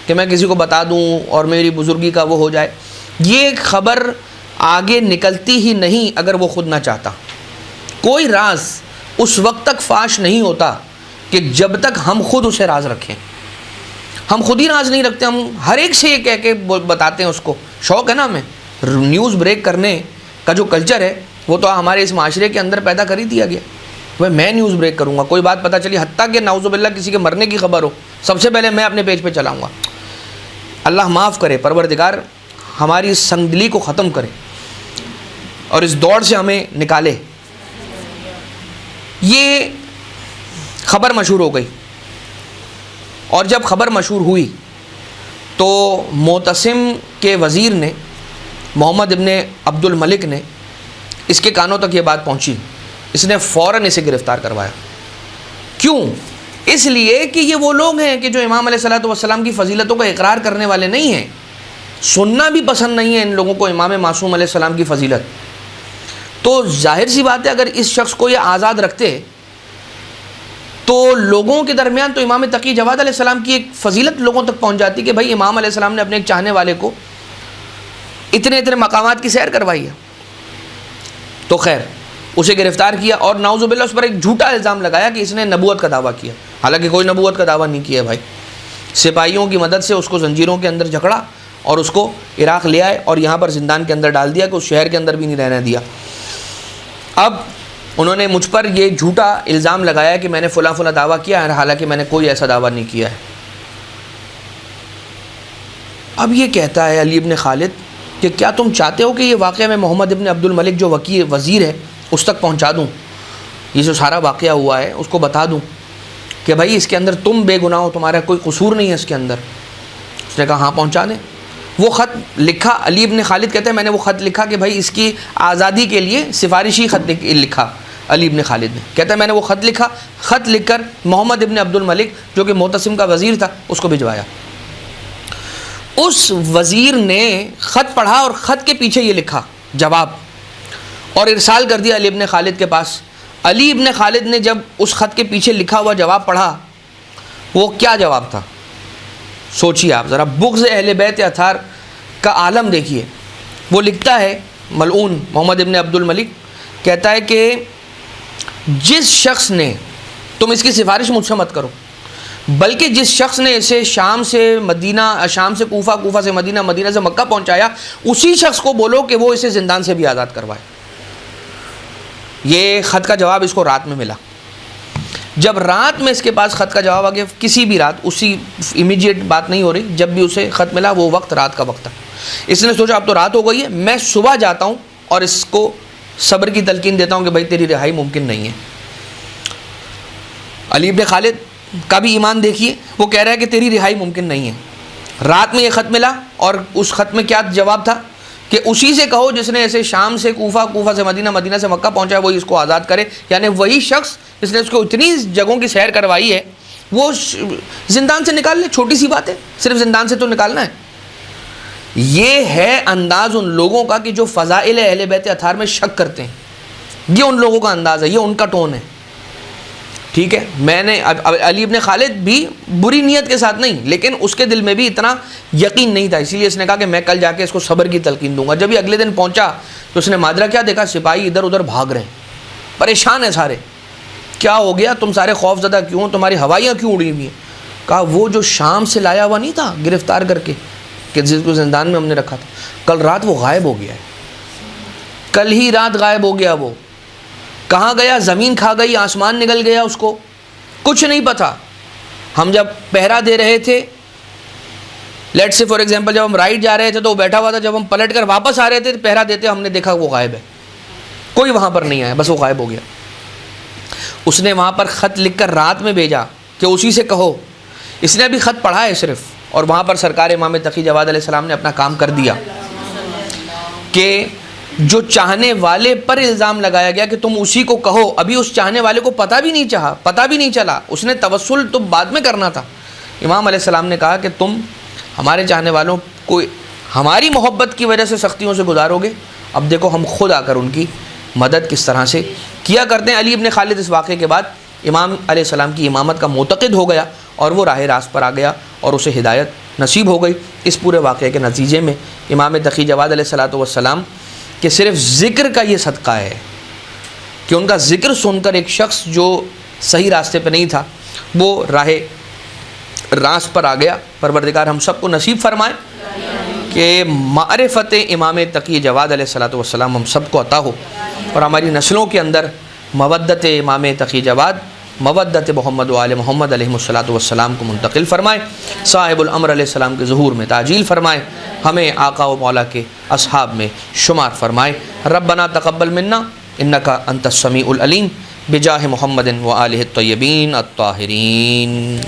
A: کہ میں کسی کو بتا دوں اور میری بزرگی کا وہ ہو جائے, یہ خبر آگے نکلتی ہی نہیں اگر وہ خود نہ چاہتا. کوئی راز اس وقت تک فاش نہیں ہوتا کہ جب تک ہم خود اسے راز رکھیں. ہم خود ہی راز نہیں رکھتے, ہم ہر ایک سے یہ کہہ کے بتاتے ہیں. اس کو شوق ہے نا ہمیں نیوز بریک کرنے کا, جو کلچر ہے وہ تو ہمارے اس معاشرے کے اندر پیدا کر ہی دیا گیا. میں نیوز بریک کروں گا, کوئی بات پتہ چلی حتیٰ کہ نعوذ باللہ کسی کے مرنے کی خبر ہو, سب سے پہلے میں اپنے پیج پہ چلاؤں گا. اللہ معاف کرے, پروردگار ہماری اس سنگ دلی کو ختم کرے اور اس دوڑ سے ہمیں نکالے. یہ خبر مشہور ہو گئی, اور جب خبر مشہور ہوئی تو معتصم کے وزیر نے, محمد ابن عبد الملک نے, اس کے کانوں تک یہ بات پہنچی. اس نے فوراً اسے گرفتار کروایا. کیوں؟ اس لیے کہ یہ وہ لوگ ہیں کہ جو امام علیہ الصلوۃ والسلام کی فضیلتوں کا اقرار کرنے والے نہیں ہیں. سننا بھی پسند نہیں ہے ان لوگوں کو امام معصوم علیہ السلام کی فضیلت. تو ظاہر سی بات ہے اگر اس شخص کو یہ آزاد رکھتے تو لوگوں کے درمیان تو امام تقی جواد علیہ السلام کی ایک فضیلت لوگوں تک پہنچ جاتی کہ بھائی امام علیہ السلام نے اپنے ایک چاہنے والے کو اتنے مقامات کی سیر کروائی ہے. تو خیر اسے گرفتار کیا, اور نعوذ باللہ اس پر ایک جھوٹا الزام لگایا کہ اس نے نبوت کا دعویٰ کیا. حالانکہ کوئی نبوت کا دعویٰ نہیں کیا بھائی. سپاہیوں کی مدد سے اس کو زنجیروں کے اندر جکڑا اور اس کو عراق لے آئے اور یہاں پر زندان کے اندر ڈال دیا کہ اس شہر کے اندر بھی نہیں رہنے دیا. اب انہوں نے مجھ پر یہ جھوٹا الزام لگایا کہ میں نے فلاں دعویٰ کیا ہے, حالانکہ میں نے کوئی ایسا دعویٰ نہیں کیا ہے. اب یہ کہتا ہے علی ابن خالد کہ کیا تم چاہتے ہو کہ یہ واقعہ میں محمد ابن عبد الملک جو وزیر ہے اس تک پہنچا دوں, یہ جو سارا واقعہ ہوا ہے اس کو بتا دوں کہ بھائی اس کے اندر تم بے گناہ ہو, تمہارا کوئی قصور نہیں ہے اس کے اندر. اس نے کہا ہاں پہنچا دیں. وہ خط لکھا, علی ابن خالد کہتے ہیں میں نے وہ خط لکھا کہ بھائی اس کی آزادی کے لیے سفارشی خط لکھا. علی ابن خالد نے کہتا ہے میں نے وہ خط لکھا, خط لکھ کر محمد ابن عبد الملک جو کہ معتصم کا وزیر تھا اس کو بھجوایا. اس وزیر نے خط پڑھا اور خط کے پیچھے یہ لکھا جواب, اور ارسال کر دیا علی ابن خالد کے پاس. علی ابن خالد نے جب اس خط کے پیچھے لکھا ہوا جواب پڑھا, وہ کیا جواب تھا سوچیے آپ ذرا, بغض اہل بیت اطہار کا عالم دیکھیے. وہ لکھتا ہے ملعون محمد ابن عبد الملک, کہتا ہے کہ جس شخص نے, تم اس کی سفارش مجھ سے مت کرو, بلکہ جس شخص نے اسے شام سے مدینہ، شام سے کوفہ، کوفہ سے مدینہ، مدینہ سے مکہ پہنچایا، اسی شخص کو بولو کہ وہ اسے زندان سے بھی آزاد کروائے۔ یہ خط کا جواب اس کو رات میں ملا۔ جب رات میں اس کے پاس خط کا جواب آ گیا، کسی بھی رات، اسی امیڈیٹ بات نہیں ہو رہی، جب بھی اسے خط ملا وہ وقت رات کا وقت تھا، اس نے سوچا اب تو رات ہو گئی ہے، میں صبح جاتا ہوں اور اس کو صبر کی تلقین دیتا ہوں کہ بھائی تیری رہائی ممکن نہیں ہے۔ علی ابن خالد کا بھی ایمان دیکھیے، وہ کہہ رہا ہے کہ تیری رہائی ممکن نہیں ہے۔ رات میں یہ خط ملا اور اس خط میں کیا جواب تھا کہ اسی سے کہو جس نے ایسے شام سے کوفہ، کوفہ سے مدینہ، مدینہ سے مکہ پہنچا ہے، وہی اس کو آزاد کرے، یعنی وہی شخص جس نے اس کو اتنی جگہوں کی سیر کروائی ہے وہ زندان سے نکال لے، چھوٹی سی بات ہے، صرف زندان سے تو نکالنا ہے۔ یہ ہے انداز ان لوگوں کا کہ جو فضائل اہل بیت اطہار میں شک کرتے ہیں، یہ ان لوگوں کا انداز ہے، یہ ان کا ٹون ہے، ٹھیک ہے۔ میں نے علی ابن خالد بھی بری نیت کے ساتھ نہیں، لیکن اس کے دل میں بھی اتنا یقین نہیں تھا، اسی لیے اس نے کہا کہ میں کل جا کے اس کو صبر کی تلقین دوں گا۔ جب یہ اگلے دن پہنچا تو اس نے ماجرا کیا دیکھا، سپاہی ادھر ادھر بھاگ رہے ہیں، پریشان ہیں سارے، کیا ہو گیا، تم سارے خوف زدہ کیوں، تمہاری ہوائیاں کیوں اڑی ہوئی ہیں؟ کہا وہ جو شام سے لایا ہوا نہیں تھا گرفتار کر کے، کہ جس کو زندان میں ہم نے رکھا تھا، کل رات وہ غائب ہو گیا ہے، کل ہی رات غائب ہو گیا۔ وہ کہاں گیا؟ زمین کھا گئی، آسمان نگل گیا، اس کو کچھ نہیں پتا۔ ہم جب پہرا دے رہے تھے، لیٹ سے فار ایگزامپل جب ہم رائٹ جا رہے تھے تو وہ بیٹھا ہوا تھا، جب ہم پلٹ کر واپس آ رہے تھے پہرا دیتے ہم نے دیکھا وہ غائب ہے، کوئی وہاں پر نہیں آیا، بس وہ غائب ہو گیا۔ اس نے وہاں پر خط لکھ کر رات میں بھیجا کہ اسی سے کہو، اس نے ابھی خط پڑھا ہے صرف، اور وہاں پر سرکار امام تقی جواد علیہ السلام نے اپنا کام کر دیا کہ جو چاہنے والے پر الزام لگایا گیا کہ تم اسی کو کہو، ابھی اس چاہنے والے کو پتہ بھی نہیں چاہا، پتہ بھی نہیں چلا، اس نے توسل تو بعد میں کرنا تھا۔ امام علیہ السلام نے کہا کہ تم ہمارے چاہنے والوں کو ہماری محبت کی وجہ سے سختیوں سے گزارو گے، اب دیکھو ہم خود آ کر ان کی مدد کس طرح سے کیا کرتے ہیں۔ علی ابن خالد اس واقعے کے بعد امام علیہ السلام کی امامت کا معتقد ہو گیا اور وہ راہ راست پر آ گیا اور اسے ہدایت نصیب ہو گئی۔ اس پورے واقعے کے نتیجے میں امام تقی جواد علیہ السلام کہ صرف ذکر کا یہ صدقہ ہے کہ ان کا ذکر سن کر ایک شخص جو صحیح راستے پہ نہیں تھا وہ راہ راست پر آ گیا۔ پروردگار ہم سب کو نصیب فرمائے کہ معرفت امام تقی جواد علیہ السلام ہم سب کو عطا ہو، اور ہماری نسلوں کے اندر مودت امام تقی جواد، مودت محمد و آل محمد علیہ السلام کو منتقل فرمائے، صاحب الامر علیہ السلام کے ظہور میں تعجیل فرمائے، ہمیں آقا و مولا کے اصحاب میں شمار فرمائے۔ ربنا تقبل منا انک انت السمیع العلیم بجاہ محمد و آلہ الطیبین الطاہرین۔